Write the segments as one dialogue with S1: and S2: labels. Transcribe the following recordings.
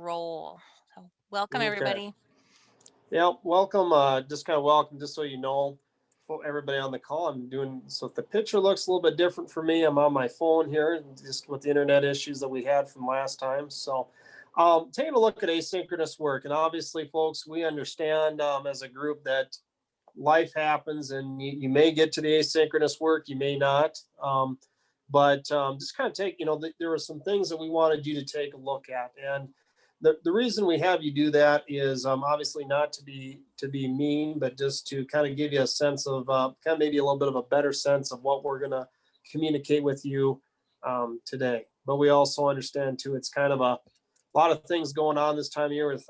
S1: roll. So, welcome
S2: Okay.
S1: everybody.
S2: Yeah, welcome. Just kind of welcome, just so you know, for everybody on the call. I'm doing so. If the picture looks a little bit different for me, I'm on my phone here, just with the internet issues that we had from last time. So, taking a look at asynchronous work, and obviously, folks, we understand as a group that life happens, and you may get to the asynchronous work, you may not. But just kind of take, there were some things that we wanted you to take a look at, and the reason we have you do that is obviously not to be mean, but just to kind of give you a sense of kind of maybe a little bit of a better sense of what we're going to communicate with you today. But we also understand too, it's kind of a lot of things going on this time of year with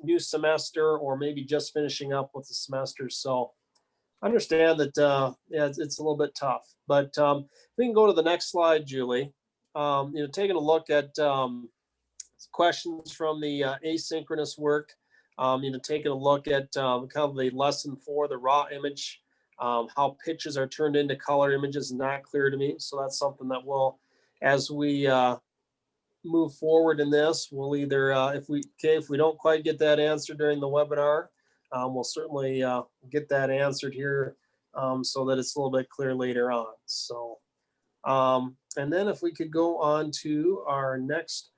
S2: new semester or maybe just finishing up with the semester. So understand that yeah, it's a little bit tough. But we can go to the next slide, Julie. Taking a look at questions from the asynchronous work. Taking a look at kind of the lesson 4, the raw image, how pictures are turned into color images, not clear to me. So that's something that we'll, as we move forward in this, we'll either, if we don't quite get that answer during the webinar, we'll certainly get that answered here so that it's a little bit clear later on. So, and then if we could go on to our next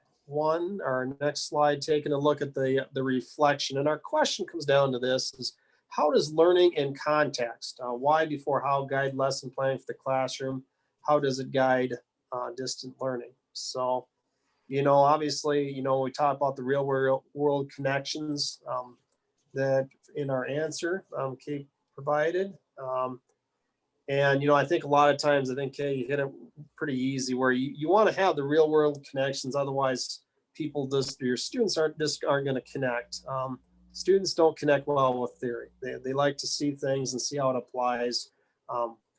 S2: slide, taking a look at the reflection. And our question comes down to this is, how does learning in context, why before how guide lesson planning for the classroom? How does it guide distant learning? So, obviously, we talk about the real world connections that in our answer Kate provided. And I think a lot of times, I think, Kate, you hit it pretty easy where you want to have the real world connections. Otherwise, your students aren't going to connect. Students don't connect well with theory. They like to see things and see how it applies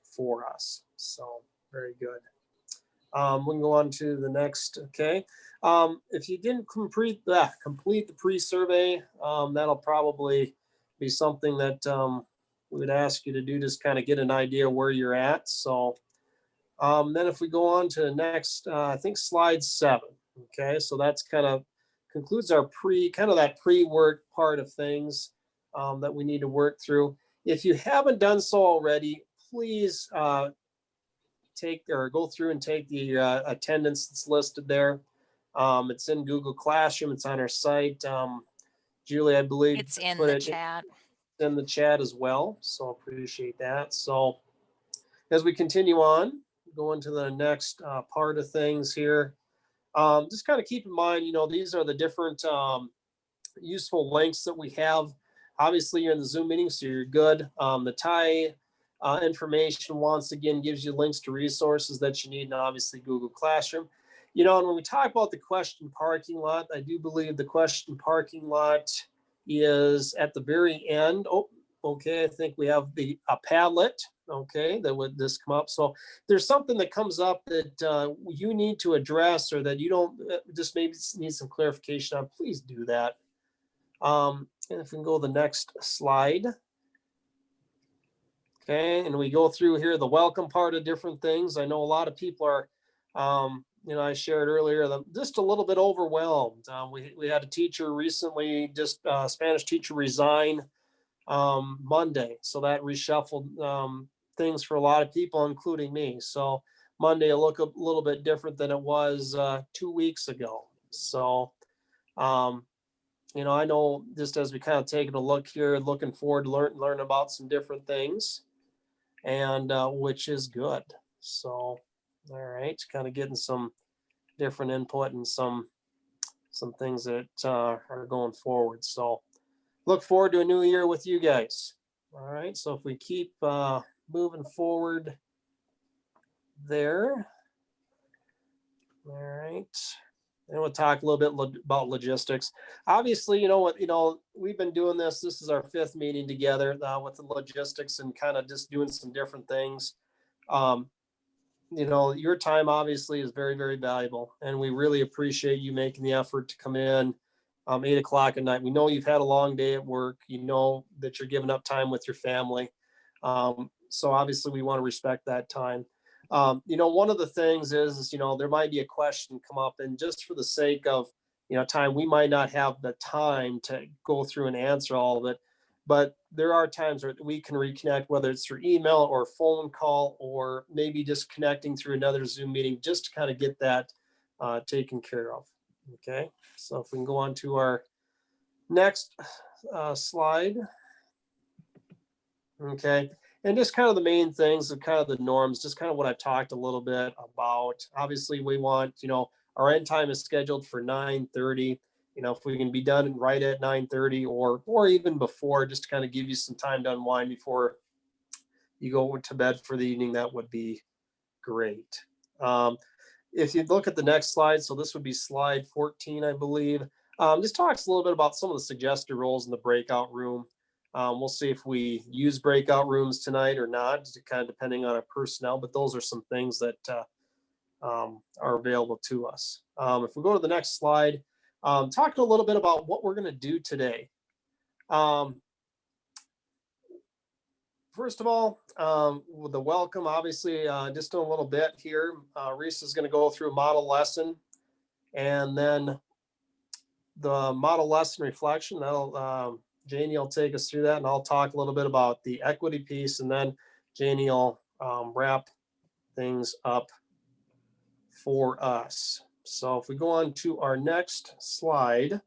S2: for us. So very good. We can go on to the next. Okay. If you didn't complete the pre-survey, that'll probably be something that we would ask you to do, just kind of get an idea where you're at. So then if we go on to the next, I think slide 7. Okay, so that's kind of concludes our that pre-work part of things that we need to work through. If you haven't done so already, please take or go through and take the attendance that's listed there. It's in Google Classroom. It's on our site. Julie, I believe,
S1: It's in
S2: put
S1: the
S2: it
S1: chat.
S2: in the chat as well. So appreciate that. So as we continue on, go into the next part of things here. Just kind of keep in mind, these are the different useful links that we have. Obviously, you're in the Zoom meeting, so you're good. The TIE information, once again, gives you links to resources that you need, and obviously Google Classroom. And when we talk about the question parking lot, I do believe the question parking lot is at the very end. Oh, okay, I think we have a Padlet. Okay, that would this come up. So there's something that comes up that you need to address, or that you don't just maybe need some clarification on, please do that. And if we can go to the next slide. Okay, and we go through here the welcome part of different things. I know a lot of people are, I shared earlier, just a little bit overwhelmed. We had a teacher recently, just Spanish teacher, resign Monday. So that reshuffled things for a lot of people, including me. So Monday will look a little bit different than it was 2 weeks ago. So, I know just as we kind of taking a look here, looking forward to learn about some different things, and which is good. So, all right, kind of getting some different input and some things that are going forward. So look forward to a new year with you guys. All right, so if we keep moving forward there. All right. And we'll talk a little bit about logistics. Obviously, we've been doing this. This is our 5th meeting together with the logistics and kind of just doing some different things. Your time obviously is very, very valuable, and we really appreciate you making the effort to come in 8 o'clock at night. We know you've had a long day at work. You know that you're giving up time with your family. So obviously we want to respect that time. One of the things is, there might be a question come up, and just for the sake of time. We might not have the time to go through and answer all of it, but there are times where we can reconnect, whether it's through email or phone call, or maybe just connecting through another Zoom meeting, just to kind of get that taken care of. Okay, so if we can go on to our next slide. Okay, and just kind of the main things and kind of the norms, just kind of what I've talked a little bit about. Obviously, we want, our end time is scheduled for 9:30. If we can be done right at 9:30 or even before, just to kind of give you some time to unwind before you go to bed for the evening, that would be great. If you look at the next slide, so this would be slide 14, I believe. This talks a little bit about some of the suggested roles in the breakout room. We'll see if we use breakout rooms tonight or not, kind of depending on our personnel, but those are some things that are available to us. If we go to the next slide, talking a little bit about what we're going to do today. First of all, with the welcome, obviously, just in a little bit here, Reese is going to go through a model lesson, and then the model lesson reflection. That'll Janie will take us through that, and I'll talk a little bit about the equity piece, and then Janie will wrap things up for us. So if we go on to our next slide,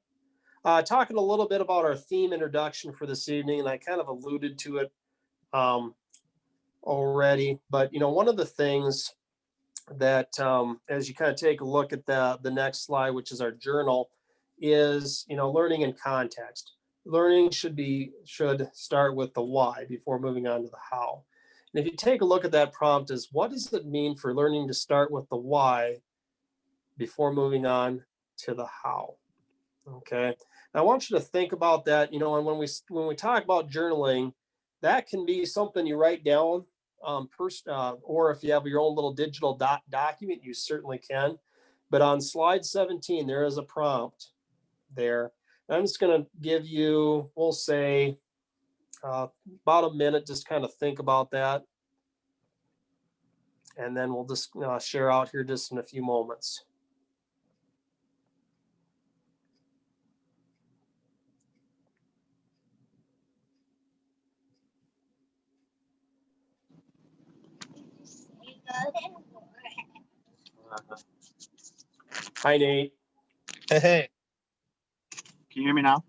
S2: talking a little bit about our theme introduction for this evening, and I kind of alluded to it already, but one of the things that as you kind of take a look at the next slide, which is our journal, is learning in context. Learning should start with the why before moving on to the how. And if you take a look at that prompt, is what does it mean for learning to start with the why before moving on to the how? Okay, I want you to think about that. And when we talk about journaling, that can be something you write down, or if you have your own little digital document, you certainly can. But on slide 17, there is a prompt there. And I'm just going to give you, we'll say, about a minute, just kind of think about that. And then we'll just share out here just in a few moments. Hi, Nate.
S3: Hey, can you hear me now?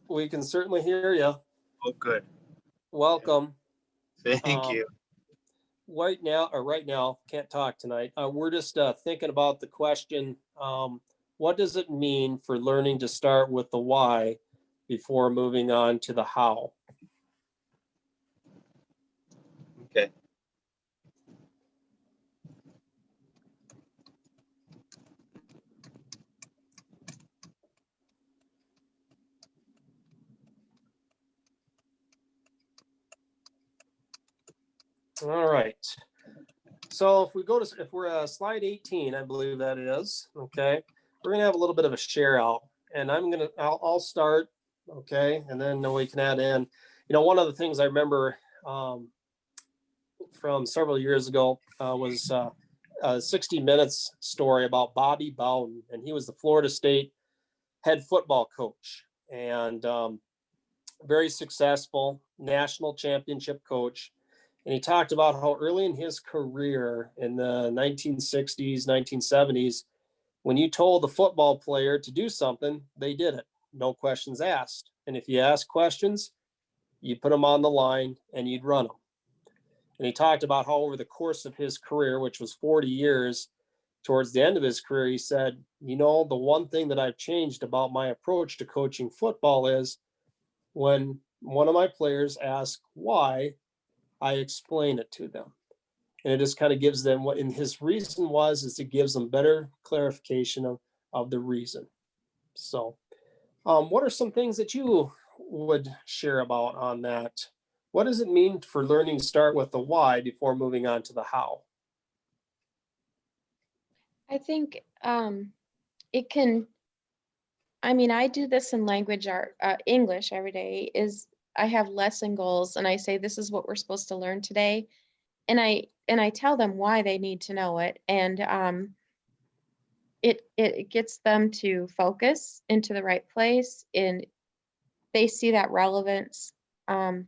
S2: We can certainly hear you.
S3: Oh, good.
S2: Welcome.
S3: Thank you.
S2: Right now, can't talk tonight. We're just thinking about the question, what does it mean for learning to start with the why before moving on to the how?
S3: Okay.
S2: All right. So if we're slide 18, I believe that is, okay, we're gonna have a little bit of a share out, and I'll start, okay, and then we can add in. One of the things I remember from several years ago was a 60 Minutes story about Bobby Bowden, and he was the Florida State head football coach, and very successful national championship coach. And he talked about how early in his career in the 1960s, 1970s, when you told the football player to do something, they did it. No questions asked. And if you ask questions, you put them on the line and you'd run them. And he talked about how over the course of his career, which was 40 years, towards the end of his career, he said, the one thing that I've changed about my approach to coaching football is when one of my players asks why, I explain it to them. And it just kind of gives them what in his reason is it gives them better clarification of the reason. So what are some things that you would share about on that? What does it mean for learning to start with the why before moving on to the how?
S4: I think it can, I do this in language art, English every day. I have lesson goals and I say, this is what we're supposed to learn today. And I tell them why they need to know it. And it gets them to focus into the right place, and they see that relevance. And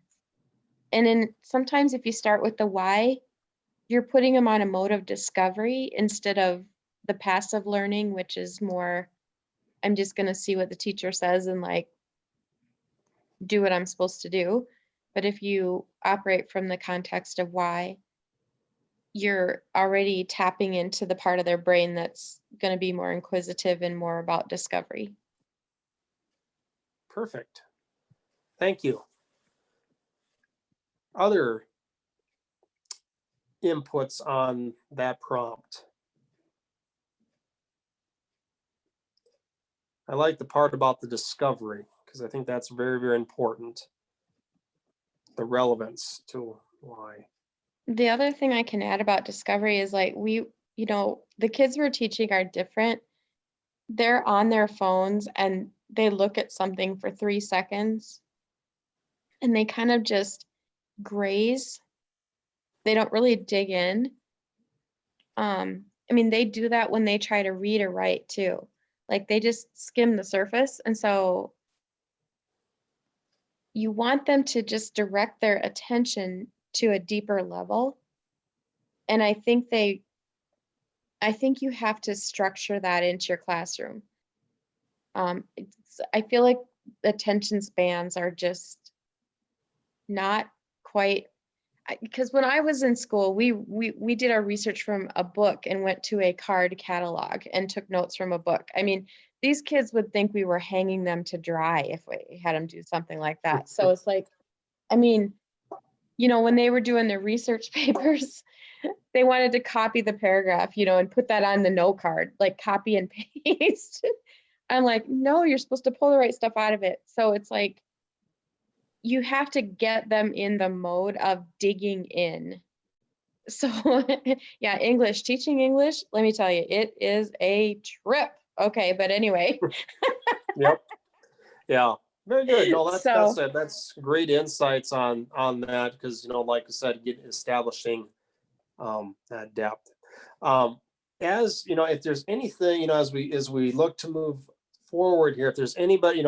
S4: then sometimes if you start with the why, you're putting them on a mode of discovery instead of the passive learning, which is more, I'm just going to see what the teacher says and like do what I'm supposed to do. But if you operate from the context of why, you're already tapping into the part of their brain that's going to be more inquisitive and more about discovery.
S2: Perfect. Thank you. Other inputs on that prompt? I like the part about the discovery because I think that's very, very important. The relevance to why.
S4: The other thing I can add about discovery is like the kids we're teaching are different. They're on their phones and they look at something for 3 seconds and they kind of just graze. They don't really dig in. I mean, they do that when they try to read or write too. Like they just skim the surface. And so you want them to just direct their attention to a deeper level. And I think you have to structure that into your classroom. I feel like attention spans are just not quite, because when I was in school, we did our research from a book and went to a card catalog and took notes from a book. I mean, these kids would think we were hanging them to dry if we had them do something like that. So it's like, I mean, when they were doing their research papers, they wanted to copy the paragraph, and put that on the note card, like copy and paste. I'm like, no, you're supposed to pull the right stuff out of it. So it's like, you have to get them in the mode of digging in. So yeah, teaching English, let me tell you, it is a trip. Okay, but anyway.
S2: Yep. Yeah. Very good. No,
S4: So
S2: that's great insights on that because like I said, establishing that depth. As if there's anything as we look to move forward here, if there's anybody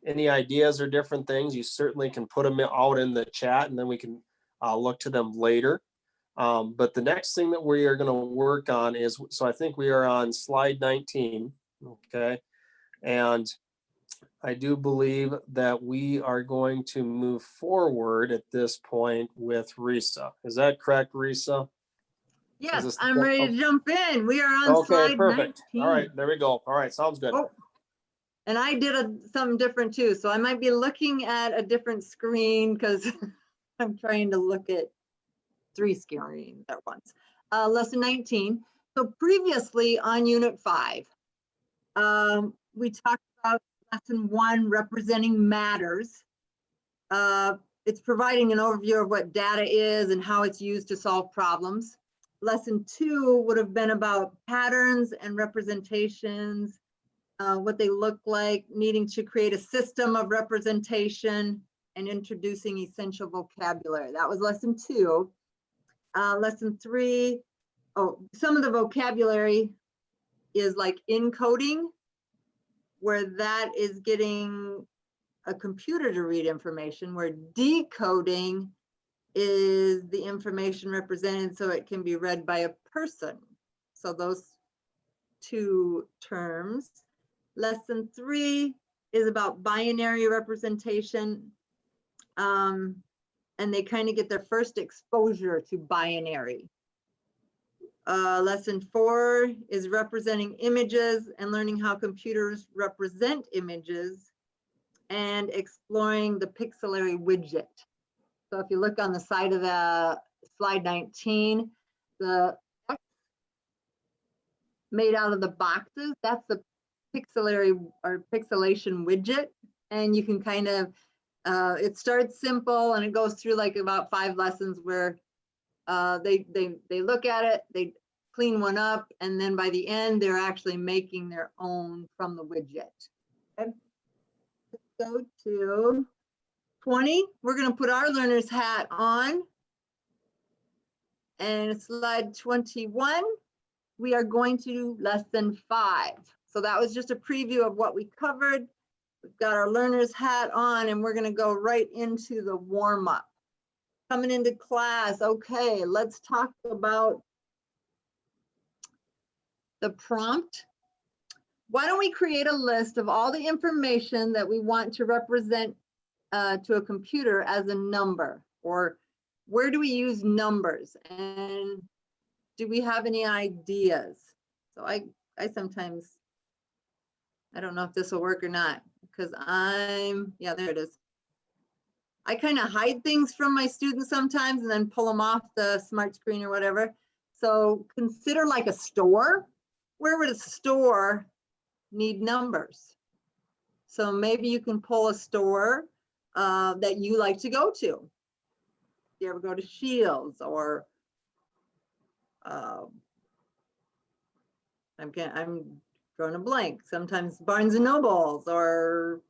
S2: any ideas or different things, you certainly can put them out in the chat, and then we can look to them later. But the next thing that we are going to work on is, so I think we are on slide 19. Okay, and I do believe that we are going to move forward at this point with Risa. Is that correct, Risa?
S5: Yes, I'm ready to jump in. We are on
S2: Okay,
S5: slide
S2: perfect.
S5: 19.
S2: All right, there we go. All right, sounds good.
S5: Oh, and I did something different too. So I might be looking at a different screen because I'm trying to look at 3 screens at once. Lesson 19. So previously on Unit 5, we talked about Lesson 1, representing matters. It's providing an overview of what data is and how it's used to solve problems. Lesson 2 would have been about patterns and representations, what they look like, needing to create a system of representation, and introducing essential vocabulary. That was lesson 2. Lesson 3, some of the vocabulary is like encoding, where that is getting a computer to read information, where decoding is the information represented so it can be read by a person. So those 2 terms. Lesson 3 is about binary representation. And they kind of get their first exposure to binary. Lesson 4 is representing images and learning how computers represent images and exploring the pixelary widget. So if you look on the side of the slide 19, the X made out of the boxes, that's the pixelary or pixelation widget. And you can kind of, it starts simple and it goes through like about 5 lessons where they look at it, they clean one up, and then by the end, they're actually making their own from the widget. Okay. Let's go to 20. We're going to put our learner's hat on. And slide 21, we are going to do lesson 5. So that was just a preview of what we covered. We've got our learner's hat on and we're going to go right into the warm up. Coming into class, okay, let's talk about the prompt. Why don't we create a list of all the information that we want to represent to a computer as a number, or where do we use numbers, and do we have any ideas? So I sometimes, I don't know if this will work or not, because yeah, there it is. I kind of hide things from my students sometimes and then pull them off the smart screen or whatever. So consider like a store. Where would a store need numbers? So maybe you can pull a store that you like to go to. You ever go to Shields, or I'm drawing a blank. Sometimes Barnes and Nobles, or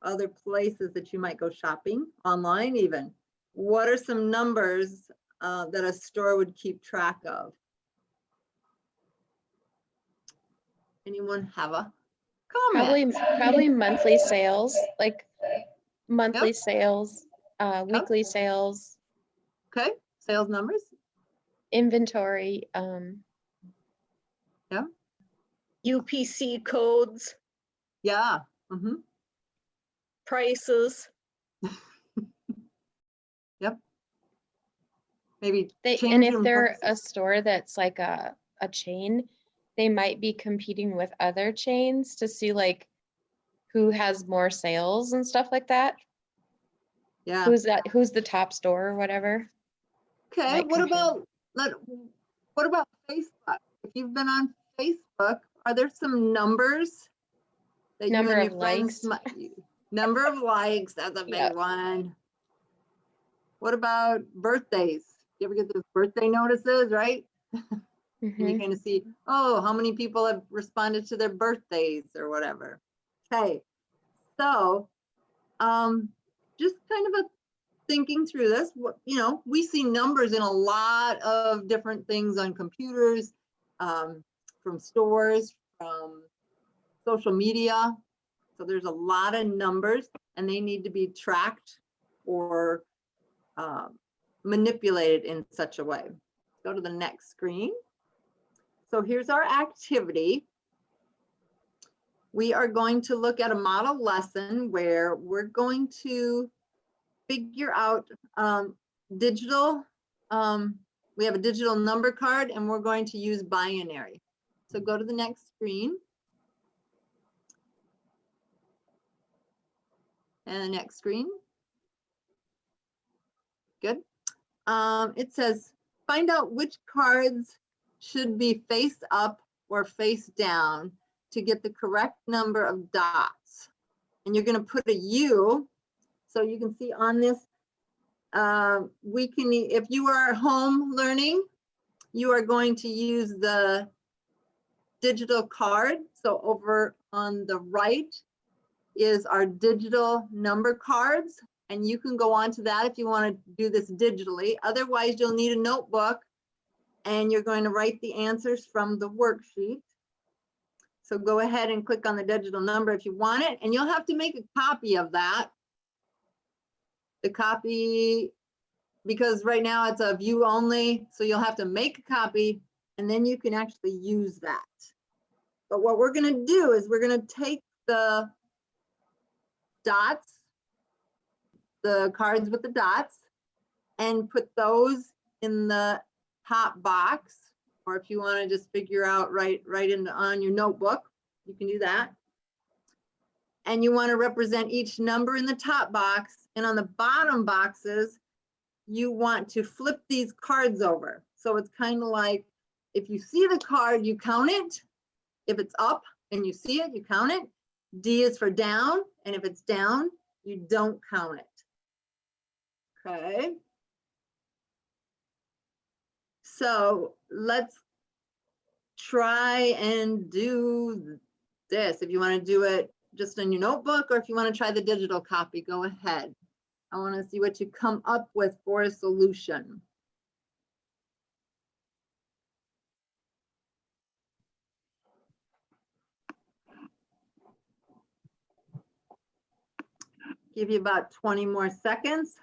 S5: other places that you might go shopping online even. What are some numbers that a store would keep track of? Anyone have a comment?
S4: Probably monthly sales, like monthly sales, weekly sales,
S5: Okay, sales numbers.
S4: inventory,
S6: UPC codes,
S5: Yeah.
S6: prices.
S5: Yep. Maybe
S4: and
S5: changing
S4: if they're a
S5: prices.
S4: store that's like a chain, they might be competing with other chains to see like who has more sales and stuff like that.
S5: Yeah.
S4: Who's the top store or whatever.
S5: Okay,
S4: might
S5: what
S4: compare.
S5: about Facebook? If you've been on Facebook, are there some numbers that you
S4: Number
S5: and
S4: of
S5: your friends
S4: likes.
S5: number of likes, that's a big
S4: Yeah.
S5: one. What about birthdays? You ever get those birthday notices, right? And you
S4: Mhm.
S5: kind of see, oh, how many people have responded to their birthdays or whatever. Okay, so just kind of a thinking through this, we see numbers in a lot of different things on computers, from stores, from social media. So there's a lot of numbers and they need to be tracked or manipulated in such a way. Go to the next screen. So here's our activity. We are going to look at a model lesson where we're going to figure out digital, we have a digital number card and we're going to use binary. So go to the next screen. And the next screen. Good. It says, find out which cards should be face up or face down to get the correct number of dots. And you're going to put a U. So you can see on this, if you are home learning, you are going to use the digital card. So over on the right is our digital number cards. And you can go on to that if you want to do this digitally. Otherwise, you'll need a notebook and you're going to write the answers from the worksheet. So go ahead and click on the digital number if you want it, and you'll have to make a copy of that. The copy, because right now it's a view only, so you'll have to make a copy and then you can actually use that. But what we're going to do is we're going to take the dots, the cards with the dots, and put those in the top box, or if you want to just figure out right on your notebook, you can do that. And you want to represent each number in the top box, and on the bottom boxes, you want to flip these cards over. So it's kind of like, if you see the card, you count it. If it's up and you see it, you count it. D is for down, and if it's down, you don't count it. Okay. So let's try and do this. If you want to do it just in your notebook, or if you want to try the digital copy, go ahead. I want to see what you come up with for a solution. Give you about 20 more seconds.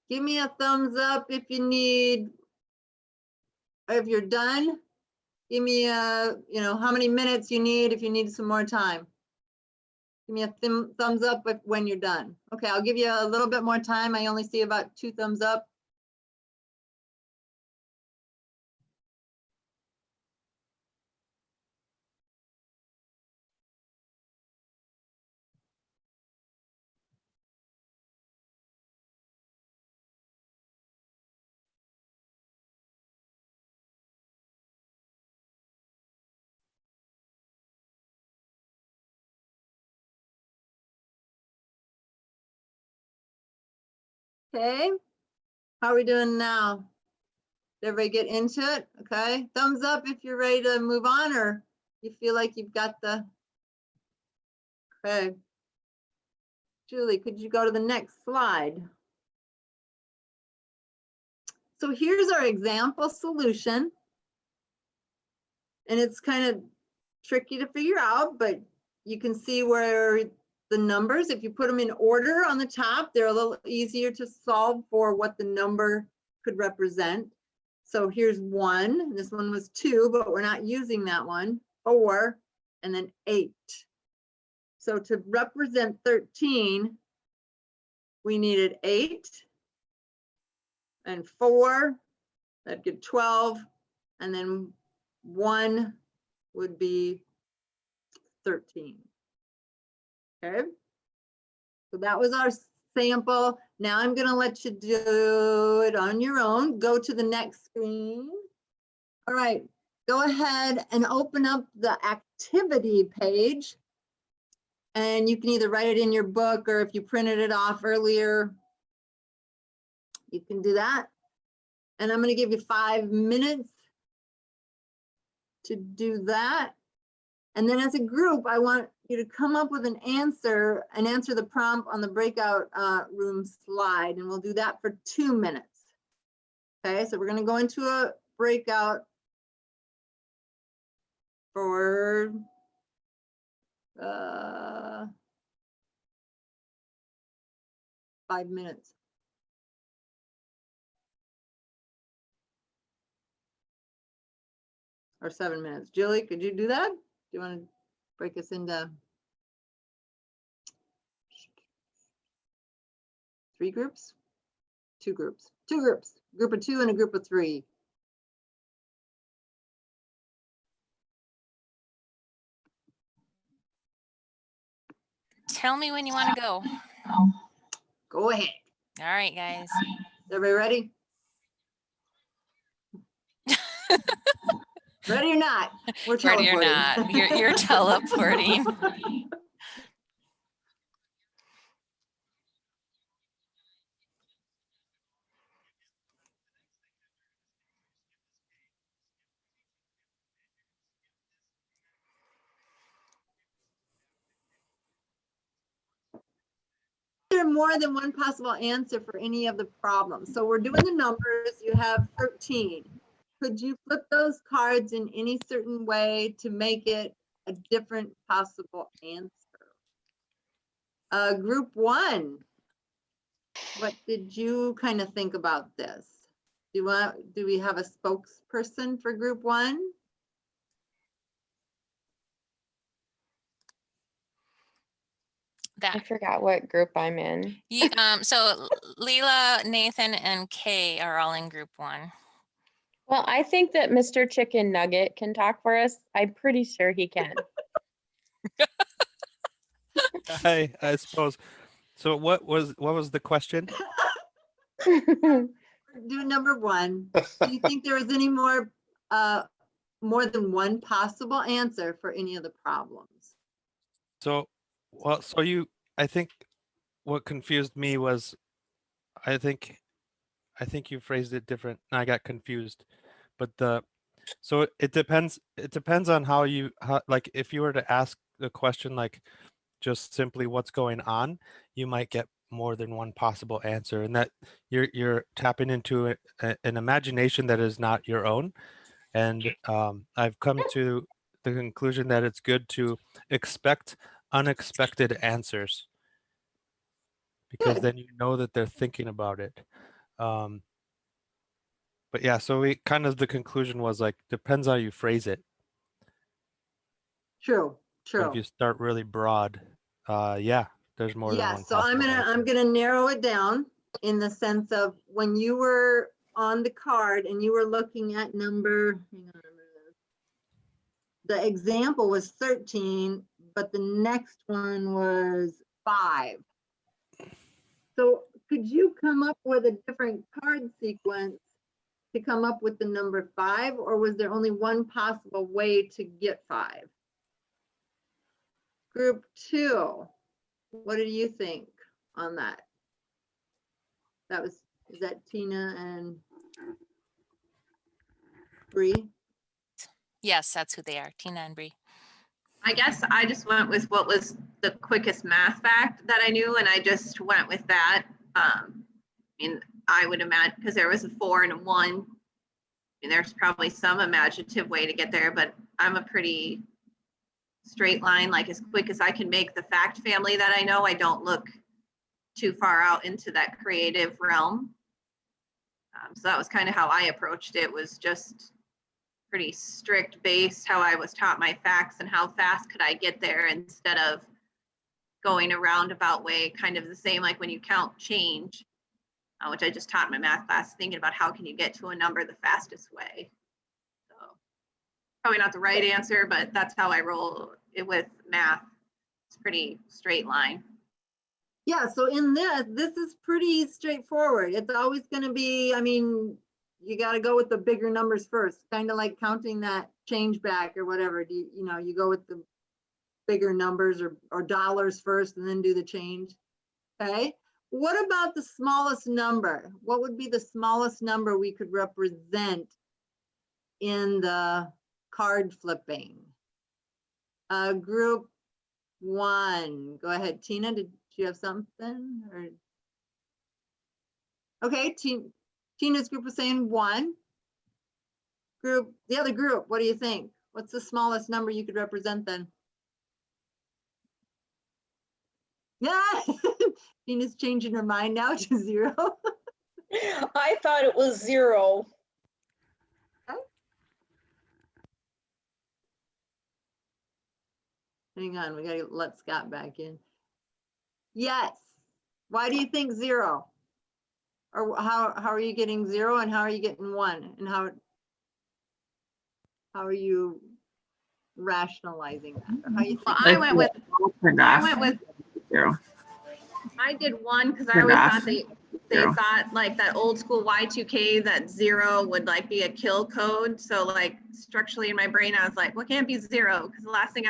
S5: Give me a thumbs up if you need, if you're done. Give me a, how many minutes you need if you need some more time. Give me a thumbs up when you're done. Okay, I'll give you a little bit more time. I only see about 2 thumbs up. Okay, how are we doing now? Did everybody get into it? Okay, thumbs up if you're ready to move on or you feel like you've got the, okay. Julie, could you go to the next slide? So here's our example solution. And it's kind of tricky to figure out, but you can see where the numbers, if you put them in order on the top, they're a little easier to solve for what the number could represent. So here's 1, this one was 2, but we're not using that one, 4, and then 8. So to represent 13, we needed 8 and 4, that'd get 12, and then 1 would be 13. Okay, so that was our sample. Now I'm going to let you do it on your own. Go to the next screen. All right, go ahead and open up the activity page. And you can either write it in your book or if you printed it off earlier, you can do that. And I'm going to give you 5 minutes to do that. And then as a group, I want you to come up with an answer and answer the prompt on the breakout room slide. And we'll do that for 2 minutes. Okay, so we're going to go into a breakout for 5 minutes. Or 7 minutes. Julie, could you do that? Do you want to break us into 3 groups? 2 groups. 2 groups. Group of 2 and a group of 3.
S1: Tell me when you want to go.
S5: Go ahead.
S1: All right, guys.
S5: Everybody ready? Ready or not? We're
S1: Ready or
S5: teleporting.
S1: not, you're teleporting.
S5: There are more than one possible answer for any of the problems. So we're doing the numbers. You have 13. Could you flip those cards in any certain way to make it a different possible answer? Group 1, what did you kind of think about this? Do we have a spokesperson for group 1?
S4: I forgot what group I'm in.
S1: So Leela, Nathan, and Kay are all in group 1.
S4: Well, I think that Mr. Chicken Nugget can talk for us. I'm pretty sure he can.
S7: I suppose. So what was the question?
S5: Do number 1. Do you think there is any more than one possible answer for any of the problems?
S7: So, well, I think what confused me was, I think you phrased it different. I got confused So it depends. It depends on how like if you were to ask the question like just simply what's going on, you might get more than one possible answer, and that you're tapping into an imagination that is not your own. And I've come to the conclusion that it's good to expect unexpected answers because
S5: Good.
S7: then you know that they're thinking about it. But yeah, so we kind of the conclusion was like depends how you phrase it.
S5: True,
S7: But if
S5: true.
S7: you start really broad, yeah, there's more than
S5: Yeah,
S7: one
S5: so I'm
S7: possible
S5: gonna
S7: answer.
S5: narrow it down in the sense of when you were on the card and you were looking at number, hang on a minute. The example was 13, but the next one was 5. So could you come up with a different card sequence to come up with the number 5, or was there only one possible way to get 5? Group 2, what do you think on that? That was, is that Tina and Bree?
S1: Yes, that's who they are, Tina and Bree.
S8: I guess I just went with what was the quickest math fact that I knew, and I just went with that. I mean, I would imagine because there was a 4 and a 1. I mean, there's probably some imaginative way to get there, but I'm a pretty straight line, like as quick as I can make the fact family that I know. I don't look too far out into that creative realm. So that was kind of how I approached it, was just pretty strict based how I was taught my facts and how fast could I get there instead of going a roundabout way, kind of the same like when you count change, which I just taught in my math class, thinking about how can you get to a number the fastest way. So probably not the right answer, but that's how I roll it with math. It's pretty straight line.
S5: Yeah, so in this is pretty straightforward. It's always going to be, I mean, you got to go with the bigger numbers first, kind of like counting that change back or whatever. You know, you go with the bigger numbers or dollars first and then do the change. Okay. What about the smallest number? What would be the smallest number we could represent in the card flipping? Group 1. Go ahead, Tina. Did you have something? Or okay, Tina's group was saying 1. Group, the other group, what do you think? What's the smallest number you could represent then? Yeah, Tina's changing her mind now to 0.
S6: I thought it was 0.
S5: Hang on, we gotta let Scott back in. Yes. Why do you think 0? Or how are you getting 0 and how are you getting 1? And how are you rationalizing that? Or how you
S8: Well,
S5: think?
S8: I went with
S3: 0.
S8: I did 1 because I always thought they thought like that old school Y2K, that 0 would like be a kill code. So like structurally in my brain, I was like, well, it can't be 0 because the last thing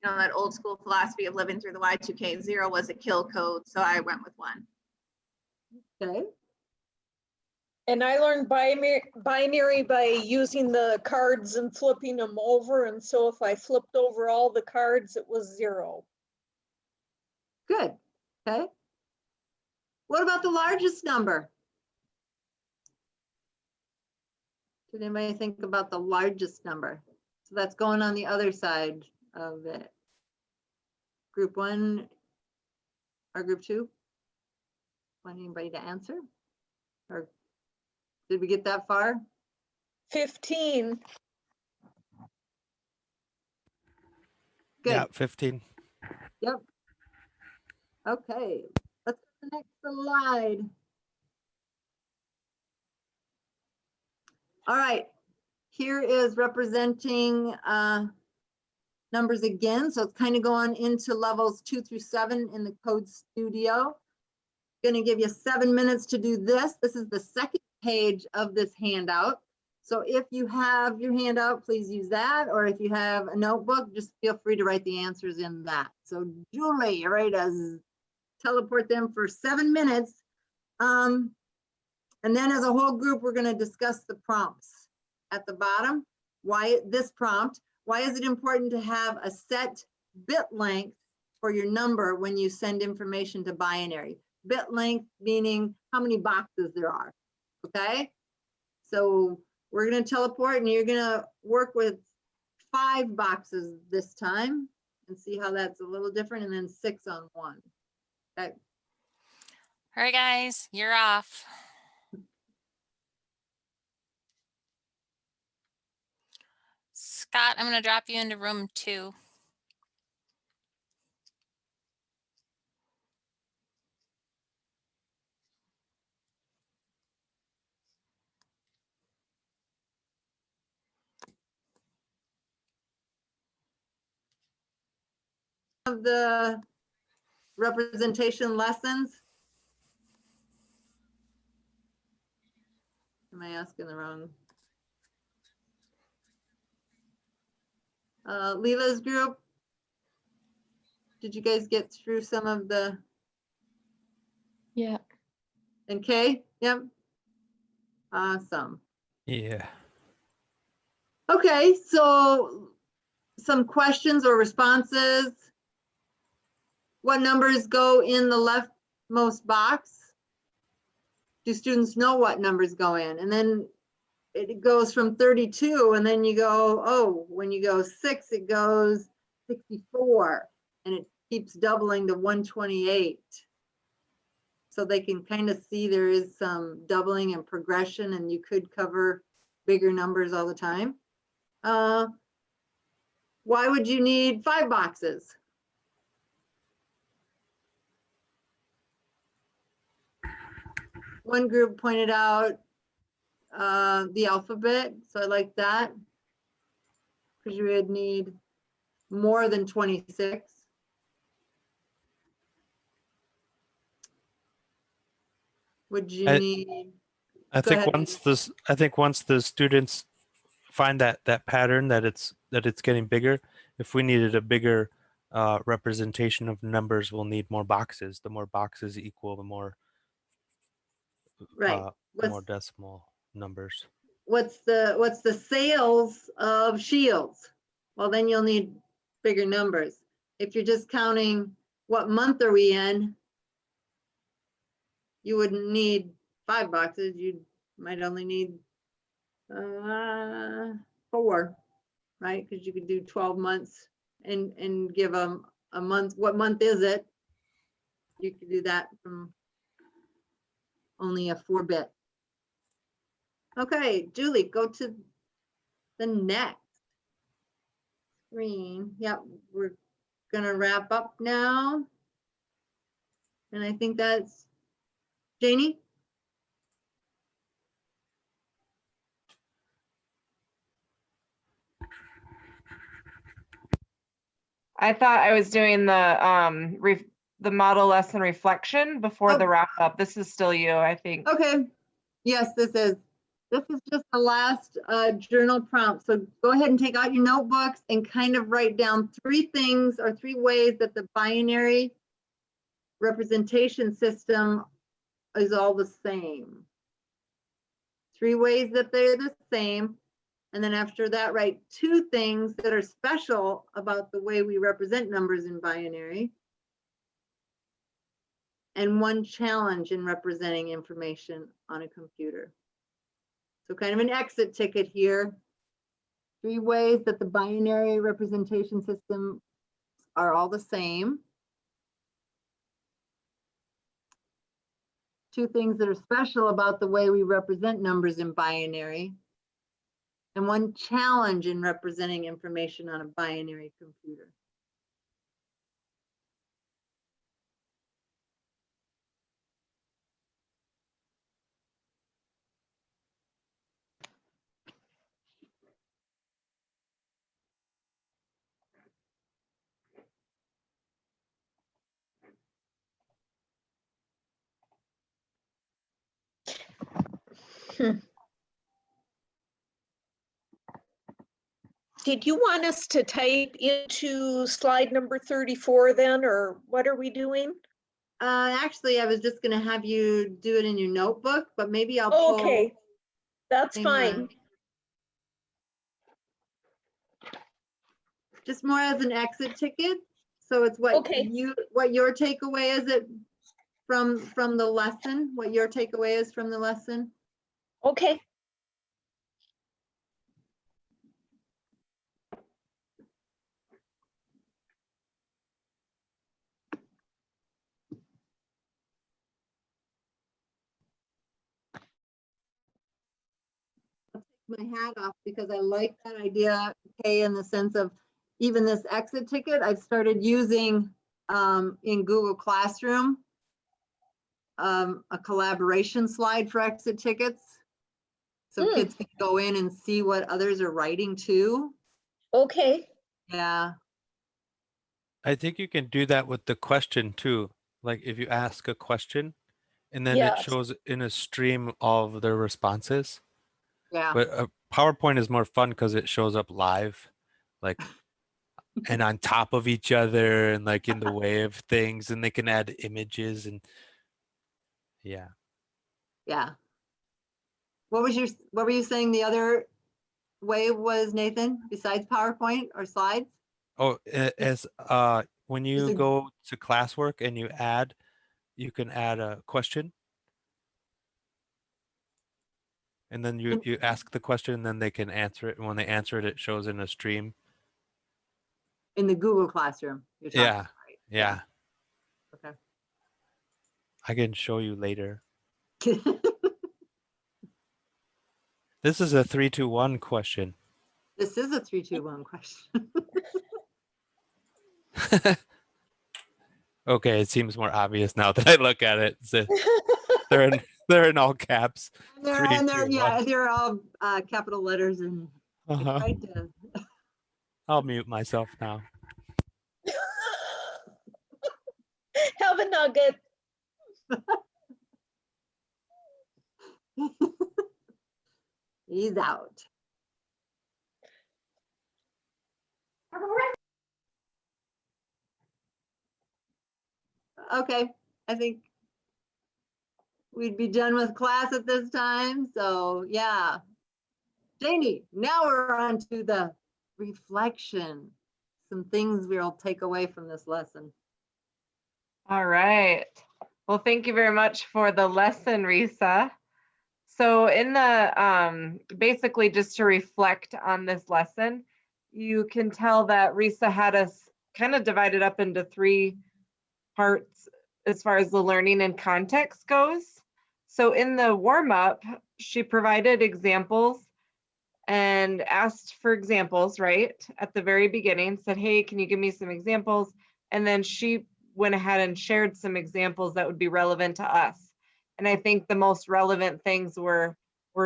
S8: that old school philosophy of living through the Y2K, 0 was a kill code. So I went with 1.
S5: Okay.
S6: And I learned binary by using the cards and flipping them over. And so if I flipped over all the cards, it was 0.
S5: Good. Okay. What about the largest number? Did anybody think about the largest number? So that's going on the other side of it. Group 1 or group 2? Want anybody to answer? Or did we get that far?
S6: 15.
S5: Good.
S7: Yeah, 15.
S5: Yep. Okay. Let's go to the next slide. All right. Here is representing numbers again. So it's kind of going into levels 2 through 7 in the Code Studio. Going to give you 7 minutes to do this. This is the second page of this handout. So if you have your handout, please use that. Or if you have a notebook, just feel free to write the answers in that. So Julie, you're ready to teleport them for 7 minutes. And then as a whole group, we're going to discuss the prompts. at the bottom. Why this prompt? Why is it important to have a set bit length for your number when you send information to binary? Bit length meaning how many boxes there are, okay? So we're gonna teleport and you're gonna work with 5 boxes this time and see how that's a little different, and then 6 on 1. Okay.
S1: All right, guys, you're off. Scott, I'm going to drop you into room 2.
S5: Of the representation lessons. Am I asking the wrong? Leela's group. Did you guys get through some of the,
S4: Yeah.
S5: and Kay? Yep. Awesome.
S7: Yeah.
S5: Okay, so some questions or responses. What numbers go in the leftmost box? Do students know what numbers go in? And then it goes from 32, and then you go, oh, when you go 6, it goes 64, and it keeps doubling to 128. So they can kind of see there is some doubling and progression, and you could cover bigger numbers all the time. Why would you need 5 boxes? One group pointed out the alphabet, so I like that, because you would need more than 26. Would you need?
S7: I
S5: Go
S7: think
S5: ahead.
S7: once the students find that pattern that it's getting bigger, if we needed a bigger representation of numbers, we'll need more boxes. The more boxes equal the more
S5: Right.
S7: more decimal numbers.
S5: What's the sales of shields? Well, then you'll need bigger numbers. If you're just counting what month are we in, you wouldn't need 5 boxes. You might only need 4, right? Because you could do 12 months and give them a month. What month is it? You could do that from only a 4-bit. Okay, Julie, go to the next screen. Yep, we're gonna wrap up now. And I think that's Janie.
S9: I thought I was doing the model lesson reflection before the
S5: Oh.
S9: wrap up. This is still you, I think.
S5: Okay, yes, this is just the last journal prompt. So go ahead and take out your notebooks and kind of write down 3 things or 3 ways that the binary representation system is all the same. 3 ways that they're the same. And then after that, write 2 things that are special about the way we represent numbers in binary. And 1 challenge in representing information on a computer. So kind of an exit ticket here. 3 ways that the binary representation system are all the same. 2 things that are special about the way we represent numbers in binary. And 1 challenge in representing information on a binary computer.
S6: Did you want us to type into slide number 34 then, or what are we doing?
S5: Actually, I was just going to have you do it in your notebook, but maybe I'll pull.
S6: Okay, that's
S5: Hang
S6: fine.
S5: on. just more as an exit ticket. So it's what
S6: Okay.
S5: what your takeaway is it from the lesson, what your takeaway is from the lesson.
S6: Okay.
S5: My hat off because I like that idea, Kay, in the sense of even this exit ticket I've started using in Google Classroom, a collaboration slide for exit tickets. So kids can go in and see what others are writing too.
S6: Okay.
S5: Yeah,
S7: I think you can do that with the question too. Like if you ask a question and then it
S6: Yes.
S7: shows in a stream of their responses.
S5: yeah.
S7: But PowerPoint is more fun because it shows up live, like, and on top of each other and like in the way of things, and they can add images and yeah.
S5: Yeah. What were you saying the other way was, Nathan, besides PowerPoint or slides?
S7: Oh, as when you
S5: a-
S7: go to classwork and you can add a question. And then you ask the question and then they can answer it. And when they answer it, it shows in a stream.
S5: In the Google Classroom, you're talking
S7: Yeah.
S5: about, right?
S7: Yeah.
S5: Okay.
S7: I can show you later. This is a 3-2-1 question.
S5: This is a 3-2-1 question.
S7: Okay, it seems more obvious now that I look at it. So they're in all caps.
S5: And they're
S7: 3, 2, 1.
S5: yeah, they're all capital letters, and I
S7: Uh-huh.
S5: tried to.
S7: I'll mute myself now.
S6: Have a nugget.
S5: He's out. Okay, I think we'd be done with class at this time. So yeah, Janie, now we're on to the reflection. Some things we'll take away from this lesson.
S9: All right. Well, thank you very much for the lesson, Risa. So in the, basically just to reflect on this lesson, you can tell that Risa had us kind of divided up into 3 parts as far as the learning and context goes. So in the warm-up, she provided examples and asked for examples, right? At the very beginning, said, hey, can you give me some examples? And then she went ahead and shared some examples that would be relevant to us. And I think the most relevant things were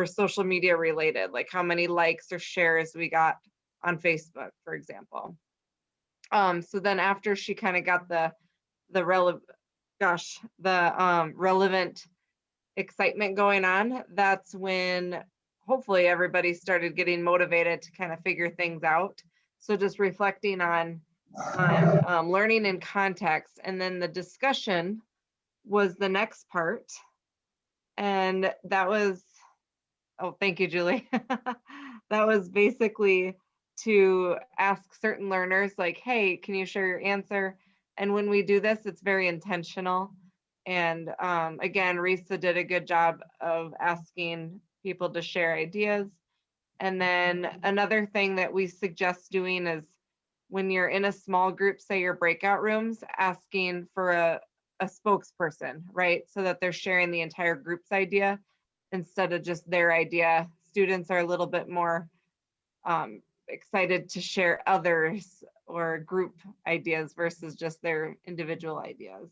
S9: social media related, like how many likes or shares we got on Facebook, for example. So then after she kind of got the relevant excitement going on, that's when hopefully everybody started getting motivated to kind of figure things out. So just reflecting on learning in context, and then the discussion was the next part. And that was, oh, thank you, Julie. That was basically to ask certain learners like, hey, can you share your answer? And when we do this, it's very intentional. And again, Risa did a good job of asking people to share ideas. And then another thing that we suggest doing is when you're in a small group, say your breakout rooms, asking for a spokesperson, right? So that they're sharing the entire group's idea instead of just their idea. Students are a little bit more excited to share others or group ideas versus just their individual ideas.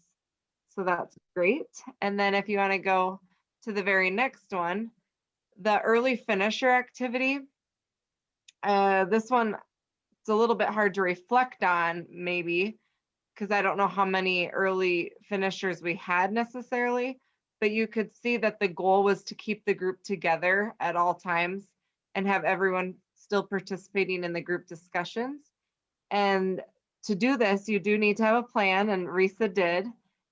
S9: So that's great. And then if you want to go to the very next one, the early finisher activity. This one, it's a little bit hard to reflect on maybe, because I don't know how many early finishers we had necessarily, but you could see that the goal was to keep the group together at all times and have everyone still participating in the group discussions. And to do this, you do need to have a plan, and Risa did.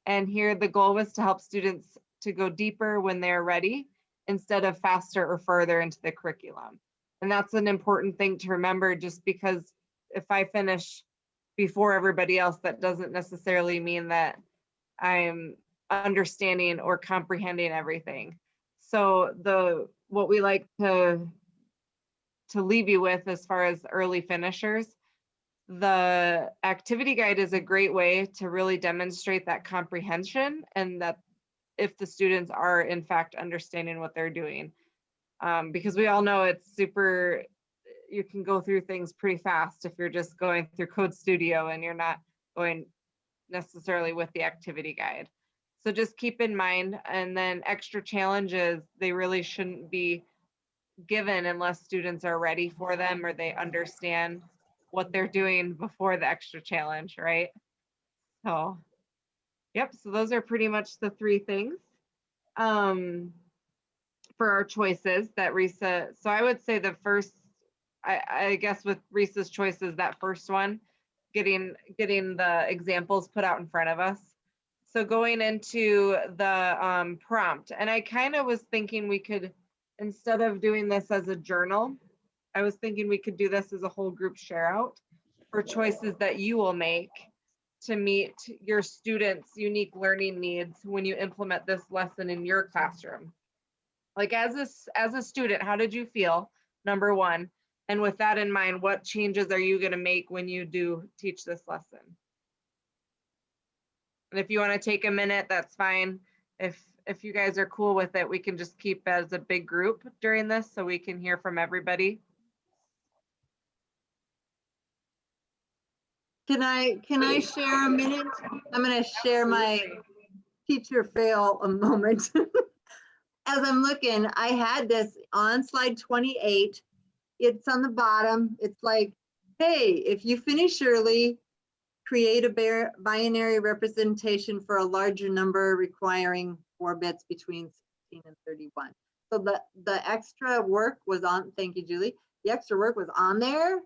S9: And here the goal was to help students to go deeper when they're ready instead of faster or further into the curriculum. And that's an important thing to remember, just because if I finish before everybody else, that doesn't necessarily mean that I'm understanding or comprehending everything. So what we like to leave you with as far as early finishers, the activity guide is a great way to really demonstrate that comprehension and that if the students are in fact understanding what they're doing. Because we all know it's super, you can go through things pretty fast if you're just going through Code Studio and you're not going necessarily with the activity guide. So just keep in mind, and then extra challenges, they really shouldn't be given unless students are ready for them or they understand what they're doing before the extra challenge, right? So, yep, so those are pretty much the three things for our choices that Risa, so I would say the first, I guess with Risa's choices, that first one, getting the examples put out in front of us. So going into the prompt, and I kind of was thinking we could, instead of doing this as a journal, I was thinking we could do this as a whole group share out for choices that you will make to meet your students' unique learning needs when you implement this lesson in your classroom. Like as a student, how did you feel? Number one. And with that in mind, what changes are you going to make when you do teach this lesson? And if you want to take a minute, that's fine. If you guys are cool with it, we can just keep as a big group during this so we can hear from everybody.
S5: Can I share a minute? I'm going to share my teacher fail a moment. As I'm looking, I had this on slide 28. It's on the bottom. It's like, hey, if you finish early, create a binary representation for a larger number requiring 4 bits between 16 and 31. So the extra work was on, thank you, Julie. The extra work was on there.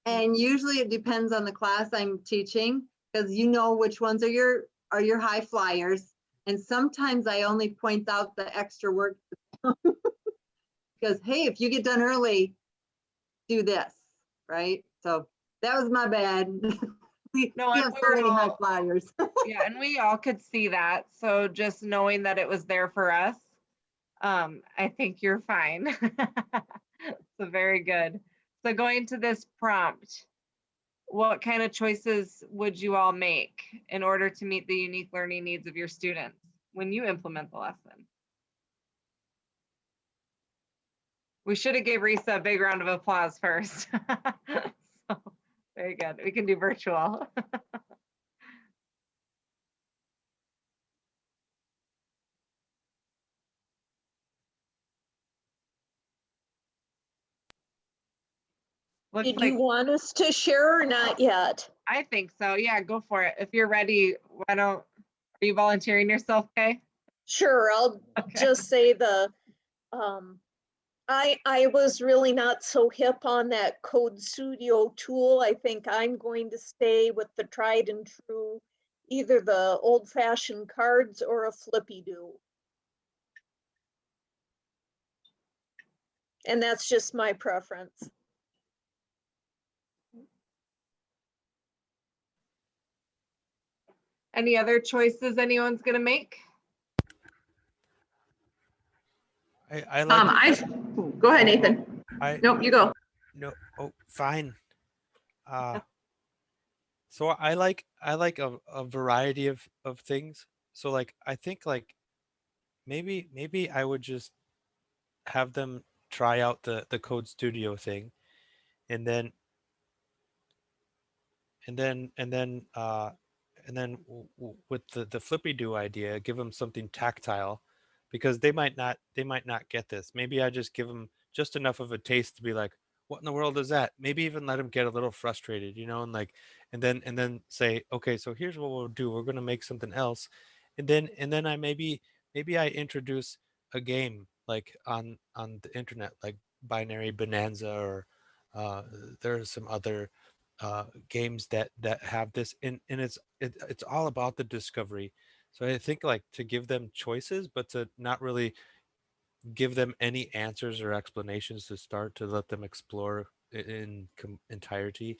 S5: And usually it depends on the class I'm teaching, because you know which ones are your high flyers. And sometimes I only point out the extra work because, hey, if you get done early, do this, right? So that was my bad. we have so many high flyers.
S9: Yeah, and we all could see that. So just knowing that it was there for us, I think you're fine. So very good. So going to this prompt, what kind of choices would you all make in order to meet the unique learning needs of your students when you implement the lesson? We should have gave Risa a big round of applause first. So, very good. We can do virtual. Looks
S6: Did
S9: like,
S6: you want us to share or not yet?
S9: I think so. Yeah, go for it. If you're ready, are you volunteering yourself, Kay?
S6: Sure, I'll just say I was really not so hip on that Code Studio tool. I think I'm going to stay with the tried and true, either the old fashioned cards or a flippy do. And that's just my preference.
S9: Any other choices anyone's gonna make?
S7: I like.
S8: Go ahead, Nathan. Nope, you go.
S7: No. Oh, fine. So I like a variety of things. So like I think like maybe I would just have them try out the Code Studio thing, and then and then and then uh and then with the flippy do idea, give them something tactile, because they might not get this. Maybe I just give them just enough of a taste to be like, what in the world is that? Maybe even let them get a little frustrated, and like, and then say, okay, so here's what we'll do. We're going to make something else. And then I maybe I introduce a game like on the internet, like Binary Bonanza, or there are some other games that have this, and it's all about the discovery. So I think like to give them choices, but to not really give them any answers or explanations to start, to let them explore entirety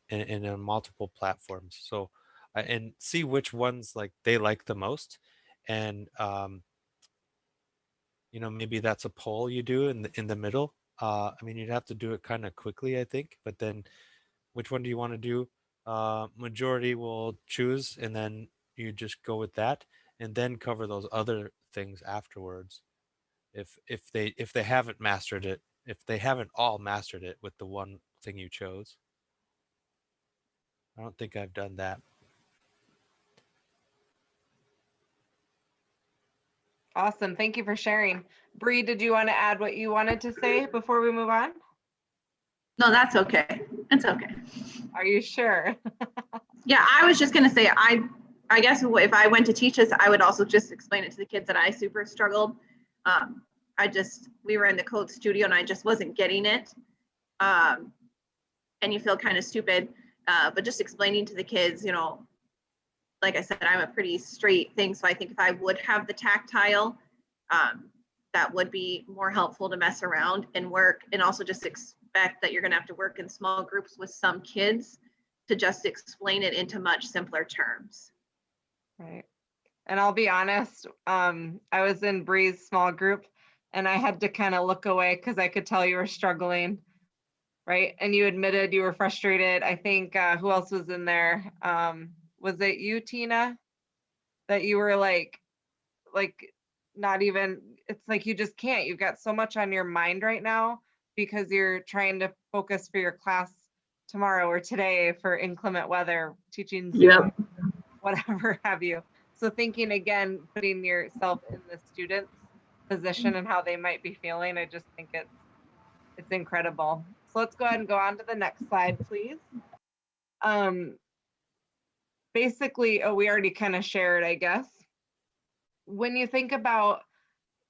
S7: and on multiple platforms. So and see which ones like they like the most, and maybe that's a poll you do in the middle. I mean, you'd have to do it kind of quickly, I think, but then which one do you want to do? Majority will choose, and then you just go with that, and then cover those other things afterwards. If they haven't mastered it, if they haven't all mastered it with the one thing you chose. I don't think I've done that.
S9: Awesome. Thank you for sharing. Bree, did you want to add what you wanted to say before we move on?
S8: No, that's okay. It's okay.
S9: Are you sure?
S8: Yeah, I was just gonna say, I guess if I went to teach this, I would also just explain it to the kids that I super struggled. We were in the code studio and I just wasn't getting it. And you feel kind of stupid, but just explaining to the kids, like I said, I'm a pretty straight thing. So I think if I would have the tactile, that would be more helpful to mess around and work, and also just expect that you're gonna have to work in small groups with some kids to just explain it into much simpler terms.
S9: Right. And I'll be honest, I was in Bree's small group and I had to kind of look away because I could tell you were struggling, right? And you admitted you were frustrated. I think, who else was in there? Was it you, Tina? That you were like not even, it's like you just can't. You've got so much on your mind right now because you're trying to focus for your class tomorrow or today for inclement weather, teaching Zoom, whatever have you. So thinking again, putting yourself in the student's position and how they might be feeling, I just think it's incredible. So let's go ahead and go on to the next slide, please. Basically, we already kind of shared, I guess. When you think about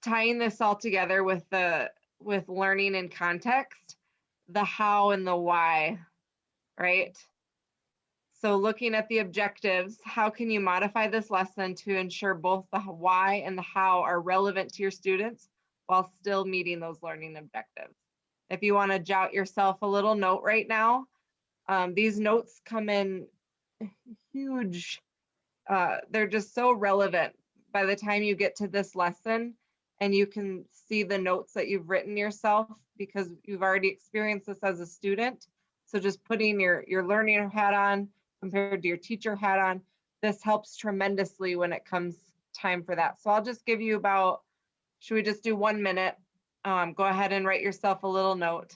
S9: tying this all together with learning in context, the how and the why, right? So looking at the objectives, how can you modify this lesson to ensure both the why and the how are relevant to your students while still meeting those learning objectives? If you want to jot yourself a little note right now, these notes come in huge. They're just so relevant by the time you get to this lesson, and you can see the notes that you've written yourself because you've already experienced this as a student. So just putting your learning hat on compared to your teacher hat on, this helps tremendously when it comes time for that. So I'll just give you about, should we just do 1 minute? Go ahead and write yourself a little note.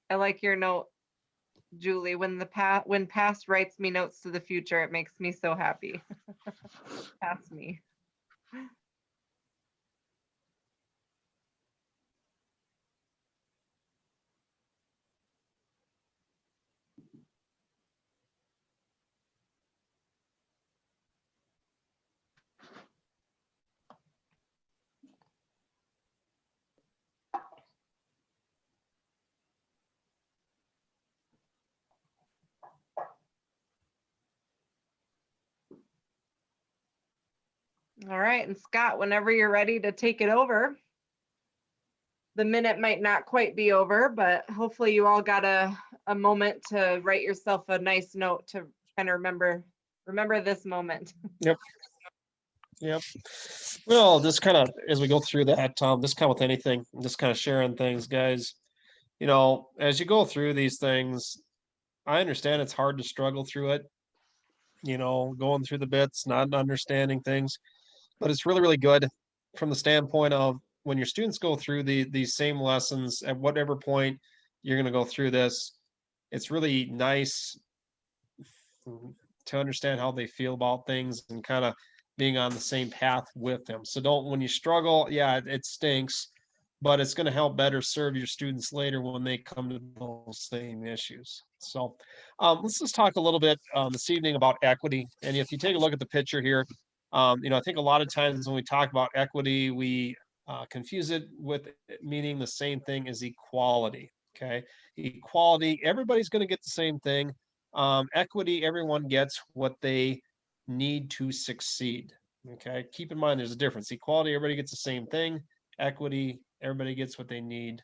S9: I like your note, Julie. When past writes me notes to the future, it makes me so happy. Past me. All right, and Scott, whenever you're ready to take it over. The minute might not quite be over, but hopefully you all got a moment to write yourself a nice note to kind of remember this moment.
S2: Yep. Well, just kind of as we go through that, just kind of with anything, just kind of sharing things, guys. As you go through these things, I understand it's hard to struggle through it. Going through the bits, not understanding things, but it's really, really good from the standpoint of when your students go through these same lessons at whatever point you're going to go through this. It's really nice to understand how they feel about things and kind of being on the same path with them. So when you struggle, yeah, it stinks, but it's going to help better serve your students later when they come to those same issues. So let's just talk a little bit this evening about equity. And if you take a look at the picture here, I think a lot of times when we talk about equity, we confuse it with meaning the same thing as equality. Okay, equality, everybody's going to get the same thing. Equity, everyone gets what they need to succeed. Okay, keep in mind there's a difference. Equality, everybody gets the same thing. Equity, everybody gets what they need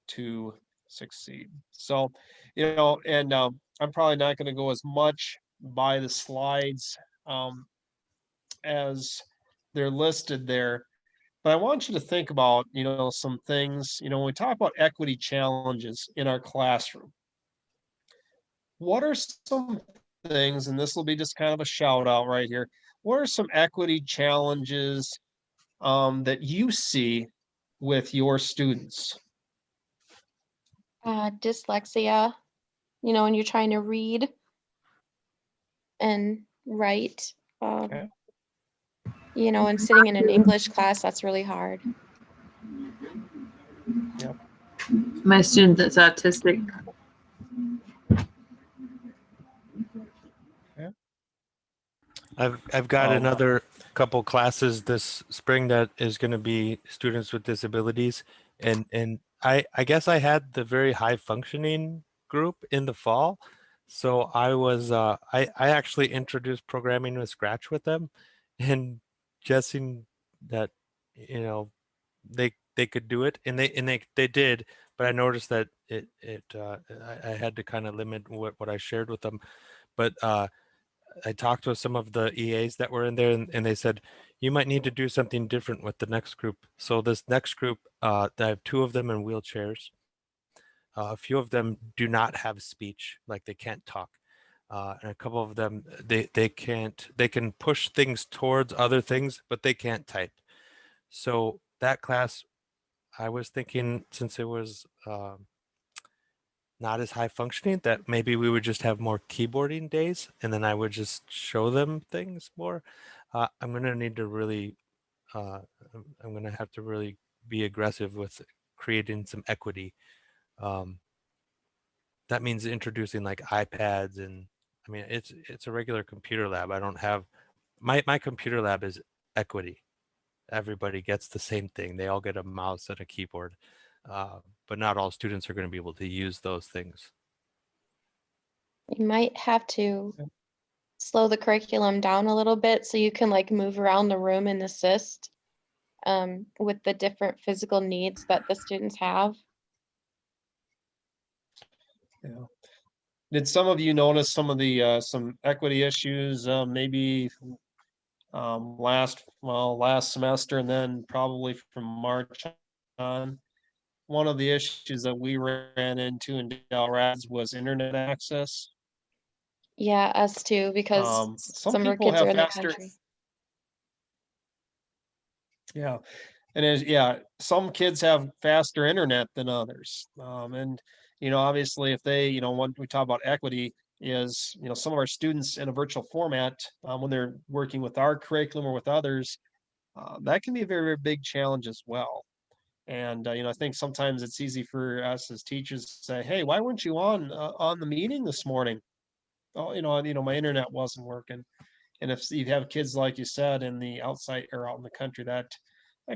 S2: to succeed. So, and I'm probably not going to go as much by the slides as they're listed there. But I want you to think about, some things, when we talk about equity challenges in our classroom, what are some things, and this will be just kind of a shout out right here. What are some equity challenges that you see with your students?
S4: Dyslexia, when you're trying to read and write,
S2: Okay.
S4: and sitting in an English class, that's really hard.
S2: Yep.
S10: My student that's autistic.
S7: I've got
S2: Um,
S7: another couple classes this spring that is going to be students with disabilities, and I guess I had the very high functioning group in the fall, so I was I actually introduced programming with Scratch with them, and guessing that they could do it, and they did, but I noticed that I had to kind of limit what I shared with them, but I talked with some of the EAs that were in there, and they said, you might need to do something different with the next group. So this next group, I have 2 of them in wheelchairs. A few of them do not have speech, like they can't talk. And a couple of them, they can push things towards other things, but they can't type. So that class, I was thinking, since it was not as high functioning, that maybe we would just have more keyboarding days, and then I would just show them things more. I'm going to need to really, I'm going to have to really be aggressive with creating some equity. That means introducing like iPads, and I mean, it's a regular computer lab. I don't have, my computer lab is equity. Everybody gets the same thing. They all get a mouse and a keyboard, but not all students are going to be able to use those things.
S4: You might have to
S2: Yep.
S4: slow the curriculum down a little bit so you can like move around the room and assist with the different physical needs that the students have.
S2: Yeah. Did some of you notice some of the some equity issues maybe last semester, and then probably from March on? One of the issues that we ran into in Del Rapids was internet access.
S4: Yeah, us too, because
S2: Some
S4: some of our
S2: people
S4: kids are
S2: have
S4: in the
S2: faster,
S4: country.
S2: yeah, some kids have faster internet than others. And obviously, if they, when we talk about equity, is some of our students in a virtual format when they're working with our curriculum or with others, that can be a very, very big challenge as well. And I think sometimes it's easy for us as teachers to say, "Hey, why weren't you on the meeting this morning?" Oh, my internet wasn't working. And if you have kids, like you said, in the outside or out in the country, that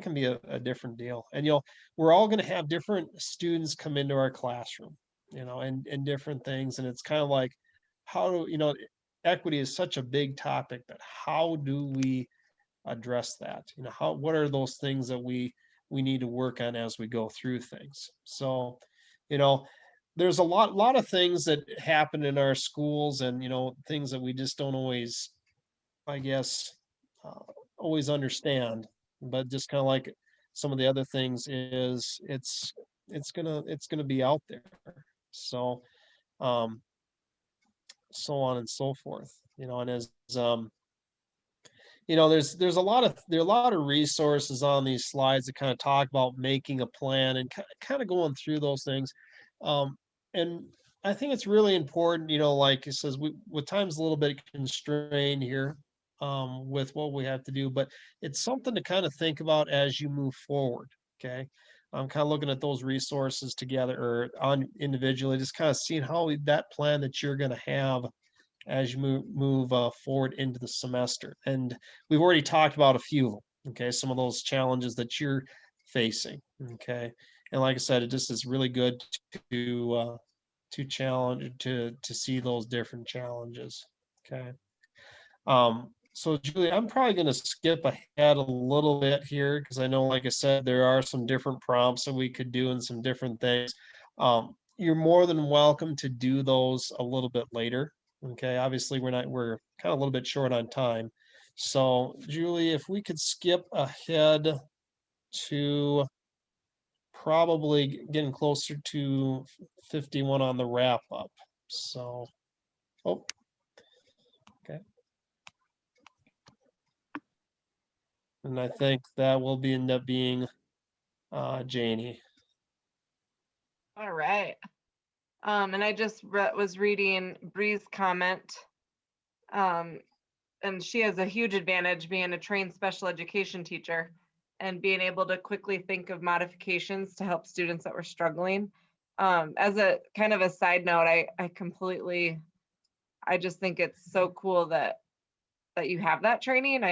S2: can be a different deal. And we're all going to have different students come into our classroom, and different things. And it's kind of like, how do equity is such a big topic, but how do we address that? What are those things that we need to work on as we go through things? So, there's a lot of things that happen in our schools, and things that we just don't always, I guess, uh, always understand. But just kind of like some of the other things is it's gonna be out there. So um so on and so forth. And as there's there are a lot of resources on these slides that kind of talk about making a plan and kind of going through those things. And I think it's really important, like it says, with time's a little bit constrained here with what we have to do, but it's something to kind of think about as you move forward. Okay. I'm kind of looking at those resources together or on individually, just kind of seeing how that plan that you're going to have as you move forward into the semester. And we've already talked about a few of them. Okay, some of those challenges that you're facing. Okay, and like I said, it just is really good to challenge to see those different challenges. Okay, So Julie, I'm probably going to skip ahead a little bit here because I know, like I said, there are some different prompts that we could do and some different things. You're more than welcome to do those a little bit later. Okay, obviously we're kind of a little bit short on time. So Julie, if we could skip ahead to probably getting closer to 51 on the wrap up. So, oh, okay. And I think that will end up being Janie.
S9: All right. And I just was reading Bree's comment. And she has a huge advantage being a trained special education teacher and being able to quickly think of modifications to help students that were struggling. As a kind of a side note, I just think it's so cool that you have that training.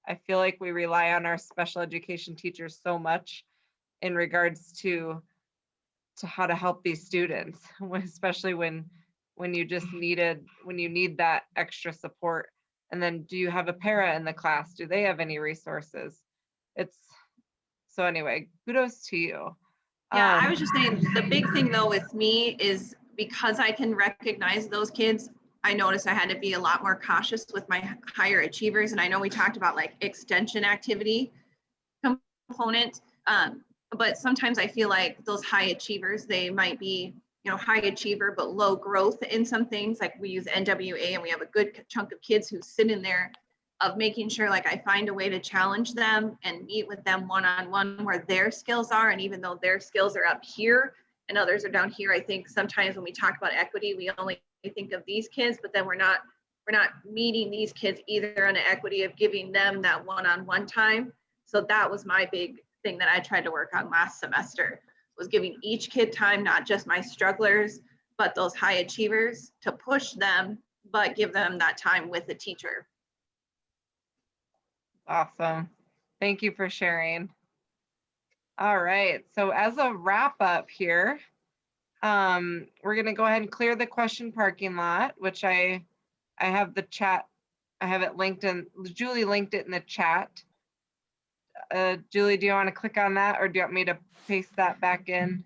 S9: I feel like we rely on our special education teachers so much in regards to how to help these students, especially when you need that extra support. And then do you have a para in the class? Do they have any resources? So anyway, kudos to you.
S8: Yeah, I was just saying, the big thing though with me is because I can recognize those kids, I noticed I had to be a lot more cautious with my higher achievers. And I know we talked about like extension activity component, but sometimes I feel like those high achievers, they might be, high achiever, but low growth in some things. Like we use NWA and we have a good chunk of kids who sit in there of making sure like I find a way to challenge them and meet with them one-on-one where their skills are. And even though their skills are up here and others are down here, I think sometimes when we talk about equity, we only think of these kids, but then we're not meeting these kids either on an equity of giving them that one-on-one time. So that was my big thing that I tried to work on last semester, was giving each kid time, not just my strugglers, but those high achievers, to push them, but give them that time with the teacher.
S9: Awesome. Thank you for sharing. All right, so as a wrap up here, we're gonna go ahead and clear the question parking lot, which I have the chat, I have it linked in, Julie linked it in the chat. Julie, do you want to click on that or do you want me to paste that back in?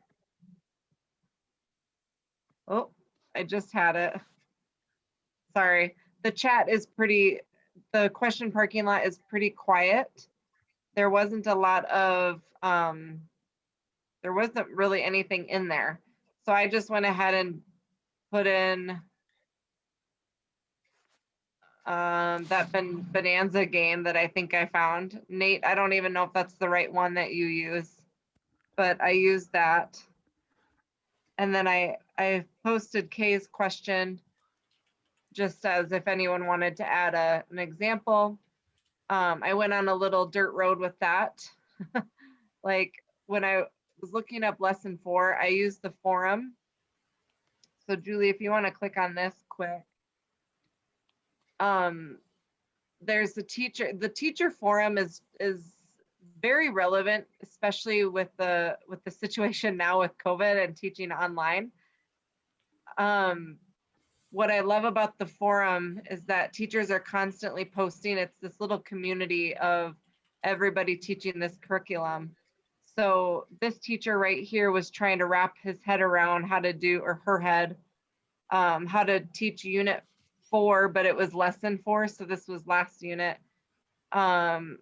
S9: Oh, I just had it. Sorry, the chat is the question parking lot is pretty quiet. There wasn't a lot of, there wasn't really anything in there. So I just went ahead and put in that Bonanza game that I think I found. Nate, I don't even know if that's the right one that you use, but I used that. And then I posted Kay's question just as if anyone wanted to add an example. I went on a little dirt road with that. Like when I was looking up lesson 4, I used the forum. So Julie, if you want to click on this quick. There's the teacher forum is very relevant, especially with the situation now with COVID and teaching online. What I love about the forum is that teachers are constantly posting. It's this little community of everybody teaching this curriculum. So this teacher right here was trying to wrap his head around how to do, or her head, how to teach unit 4, but it was lesson 4. So this was last unit. And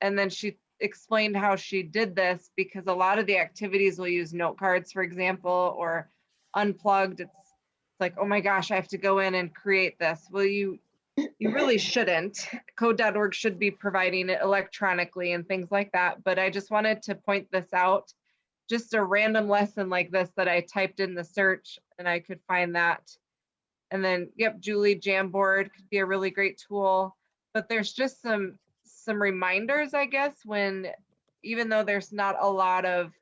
S9: then she explained how she did this because a lot of the activities will use note cards, for example, or unplugged. It's like, oh my gosh, I have to go in and create this. Well, you really shouldn't. Code.org should be providing it electronically and things like that. But I just wanted to point this out. Just a random lesson like this that I typed in the search and I could find that. And then, yep, Julie, Jamboard could be a really great tool. But there's just some reminders, I guess, when, even though there's not a lot of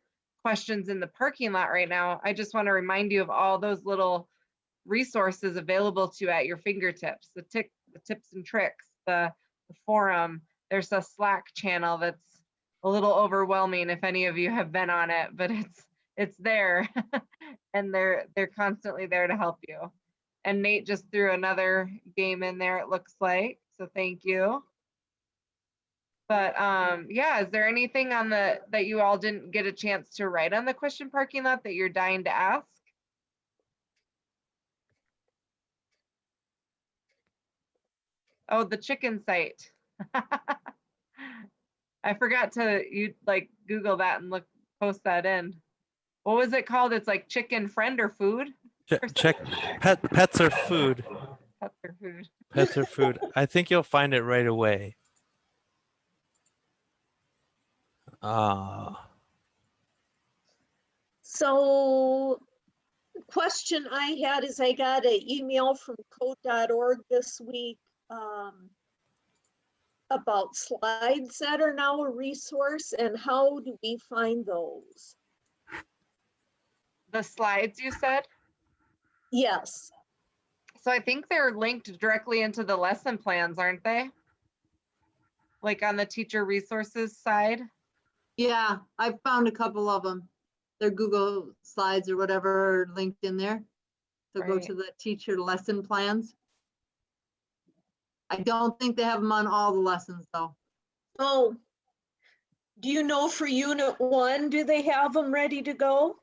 S9: questions in the parking lot right now, I just want to remind you of all those little resources available to you at your fingertips, the tips and tricks, the forum. There's a Slack channel that's a little overwhelming if any of you have been on it, but it's there and they're constantly there to help you. And Nate just threw another game in there, it looks like. So thank you. But yeah, is there anything on that you all didn't get a chance to write on the question parking lot that you're dying to ask? Oh, the chicken site. I forgot to Google that and post that in. What was it called? It's like chicken friend or food?
S7: Check pets or food.
S9: Pets or food.
S7: Pets or food. I think you'll find it right away.
S6: So question I had is I got an email from code.org this week about slides that are now a resource, and how do we find those?
S9: The slides you said?
S6: Yes.
S9: So I think they're linked directly into the lesson plans, aren't they? Like on the teacher resources side?
S5: Yeah, I found a couple of them. They're Google Slides or whatever linked in there. So go
S9: Right.
S5: to the teacher lesson plans. I don't think they have them on all the lessons though.
S6: Oh, do you know for Unit 1, do they have them ready to go?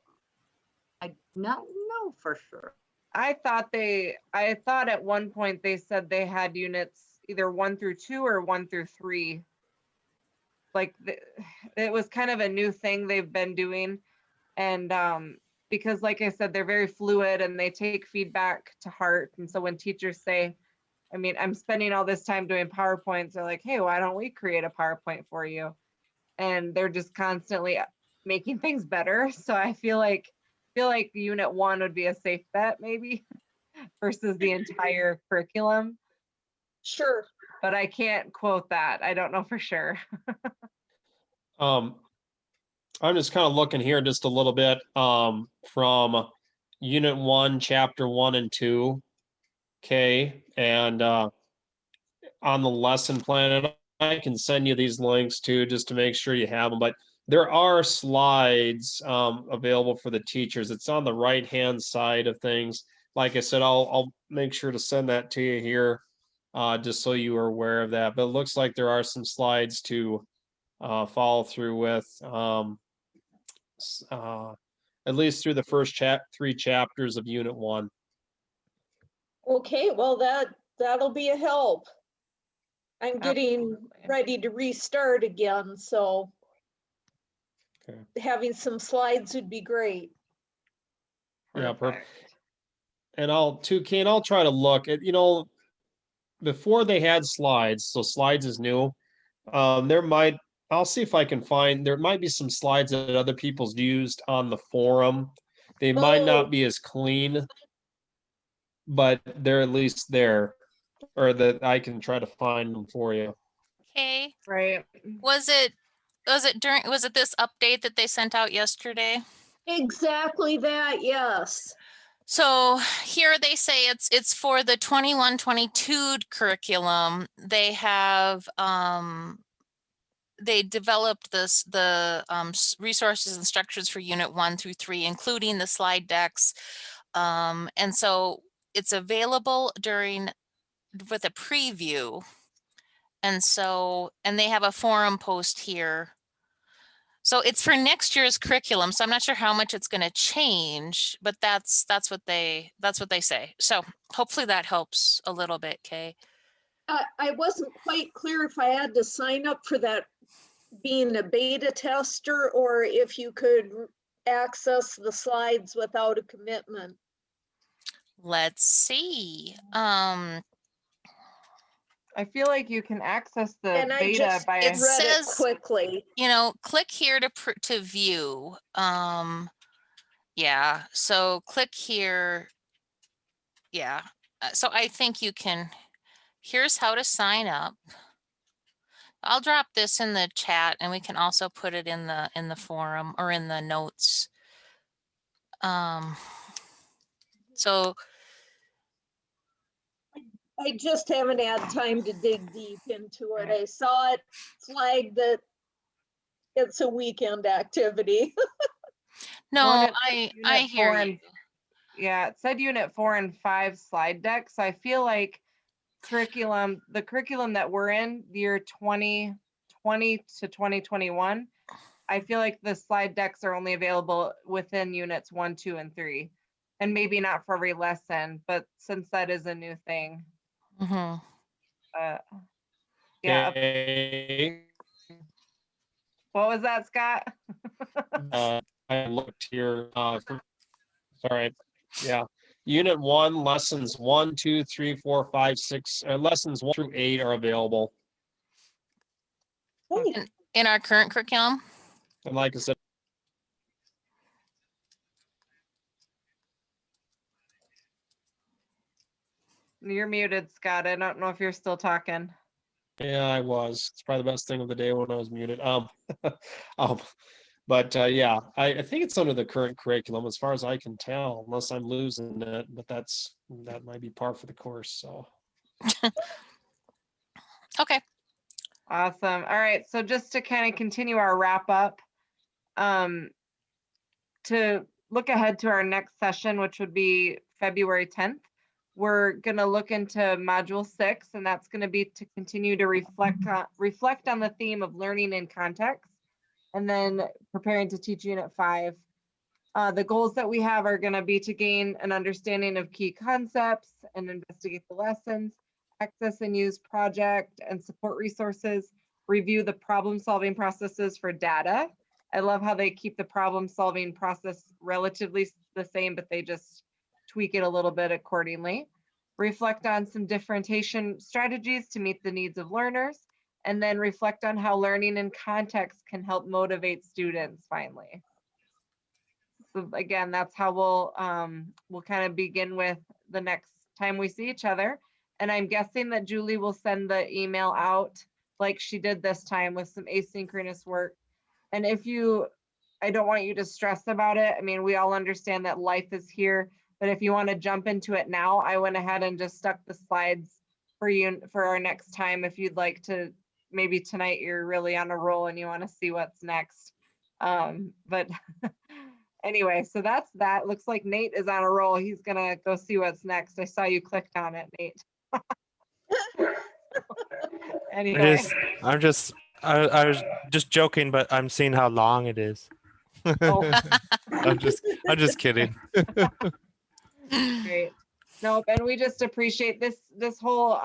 S5: I do not know for sure.
S9: I thought at one point they said they had units either 1 through 2 or 1 through 3. Like it was kind of a new thing they've been doing. And because like I said, they're very fluid and they take feedback to heart. And so when teachers say, I mean, I'm spending all this time doing PowerPoints, they're like, hey, why don't we create a PowerPoint for you? And they're just constantly making things better. So I feel like Unit 1 would be a safe bet maybe versus the entire curriculum.
S6: Sure.
S9: But I can't quote that. I don't know for sure.
S2: I'm just kind of looking here just a little bit from Unit 1, Chapter 1 and 2. Okay, and on the lesson plan, and I can send you these links too, just to make sure you have them. But there are slides available for the teachers. It's on the right-hand side of things. Like I said, I'll make sure to send that to you here, just so you are aware of that. But it looks like there are some slides to follow through with, at least through the first 3 chapters of Unit 1.
S6: Okay, well that'll be a help. I'm getting
S9: Absolutely.
S6: ready to restart again, so
S2: Okay.
S6: having some slides would be great.
S2: Yeah,
S9: Perfect.
S2: and I'll try to look at, before they had slides, so slides is new. I'll see if I can find, there might be some slides that other people's used on the forum. They might
S6: Oh.
S2: not be as clean, but they're at least there, or that I can try to find them for you.
S1: Okay.
S9: Right.
S1: Was it this update that they sent out yesterday?
S6: Exactly that, yes.
S1: So here they say it's for the 21-22 curriculum. They have they developed the resources and structures for Unit 1 through 3, including the slide decks. And so it's available with a preview. And they have a forum post here. So it's for next year's curriculum. So I'm not sure how much it's going to change, but that's what they say. So hopefully that helps a little bit, Kay.
S6: I wasn't quite clear if I had to sign up for that being a beta tester or if you could access the slides without a commitment.
S1: Let's see.
S9: I feel like you can access the
S6: And I
S9: beta
S6: just
S9: by
S1: It
S6: read
S1: says-
S6: it quickly.
S1: Click here to view. Yeah, so click here. Yeah, so I think you can, here's how to sign up. I'll drop this in the chat and we can also put it in the forum or in the notes. So
S6: I just haven't had time to dig deep into it. I saw it flagged that it's a weekend activity.
S1: no,
S9: Well, and it
S1: I
S9: Unit
S1: hear
S9: 4
S1: you.
S9: Yeah, it said Unit 4 and 5 slide deck. So I feel like curriculum, the curriculum that we're in, year 2020 to 2021, I feel like the slide decks are only available within units 1, 2, and 3. And maybe not for every lesson, but since that is a new thing.
S1: Mhm.
S9: Yeah.
S2: Okay.
S9: What was that, Scott?
S2: I looked here. Sorry. Yeah. Unit 1, lessons 1, 2, 3, 4, 5, 6. Lessons 1 through 8 are available.
S6: Hey,
S1: In our current curriculum?
S2: And like I said,
S9: You're muted, Scott. I don't know if you're still talking.
S2: yeah, I was. It's probably the best thing of the day when I was muted. But yeah, I think it's under the current curriculum as far as I can tell, unless I'm losing it. But that might be par for the course. So
S1: Okay.
S9: Awesome. All right. So just to kind of continue our wrap up, to look ahead to our next session, which would be February 10th, we're going to look into module 6, and that's going to be to continue to reflect on the theme of learning in context, and then preparing to teach unit 5. The goals that we have are going to be to gain an understanding of key concepts and investigate the lessons, access and use project and support resources, review the problem-solving processes for data. I love how they keep the problem-solving process relatively the same, but they just tweak it a little bit accordingly. Reflect on some differentiation strategies to meet the needs of learners, and then reflect on how learning in context can help motivate students finally. So again, that's how we'll kind of begin with the next time we see each other. And I'm guessing that Julie will send the email out like she did this time with some asynchronous work. And I don't want you to stress about it. I mean, we all understand that life is here, but if you want to jump into it now, I went ahead and just stuck the slides for you for our next time. If you'd like to, maybe tonight you're really on a roll and you want to see what's next. But anyway, so that's that. Looks like Nate is on a roll. He's gonna go see what's next. I saw you clicked on it, Nate. Anyway,
S7: I was just joking, but I'm seeing how long it is.
S9: oh,
S7: I'm just kidding.
S9: great. Nope, and we just appreciate this whole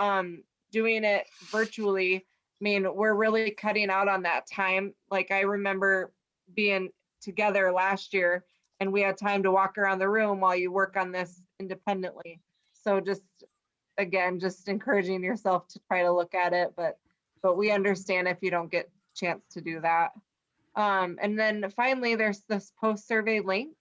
S9: doing it virtually. I mean, we're really cutting out on that time. Like I remember being together last year and we had time to walk around the room while you work on this independently. So just again, just encouraging yourself to try to look at it, but we understand if you don't get a chance to do that. And then finally, there's this post-survey link.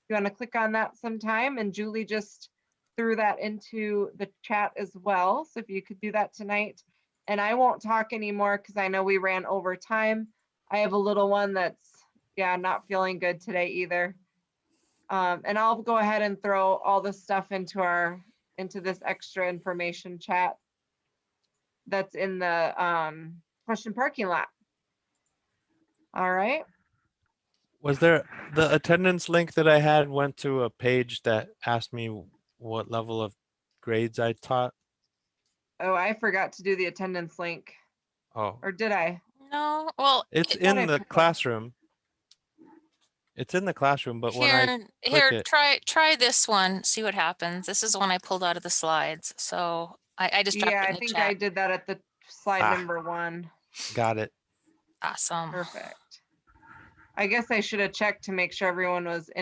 S9: You want to click on that sometime, and Julie just threw that into the chat as well. So if you could do that tonight. And I won't talk anymore because I know we ran over time. I have a little one that's, yeah, not feeling good today either. And I'll go ahead and throw all the stuff into this extra information chat that's in the question parking lot. All right.
S7: Was there the attendance link that I had went to a page that asked me what level of grades I taught?
S9: Oh, I forgot to do the attendance link.
S7: Oh,
S9: Or did I?
S1: No, well,
S7: it's
S9: thought I
S7: in the
S9: put that.
S7: classroom. It's in the classroom, but when I click
S1: here,
S7: it,
S1: try this one, see what happens. This is the one I pulled out of the slides. So I just dropped
S9: Yeah,
S1: it
S9: I
S1: in the
S9: think
S1: chat.
S9: I did that at the slide
S7: Ah.
S9: number 1.
S7: got it.
S1: Awesome.
S9: Perfect. I guess I should have checked to make sure everyone was in.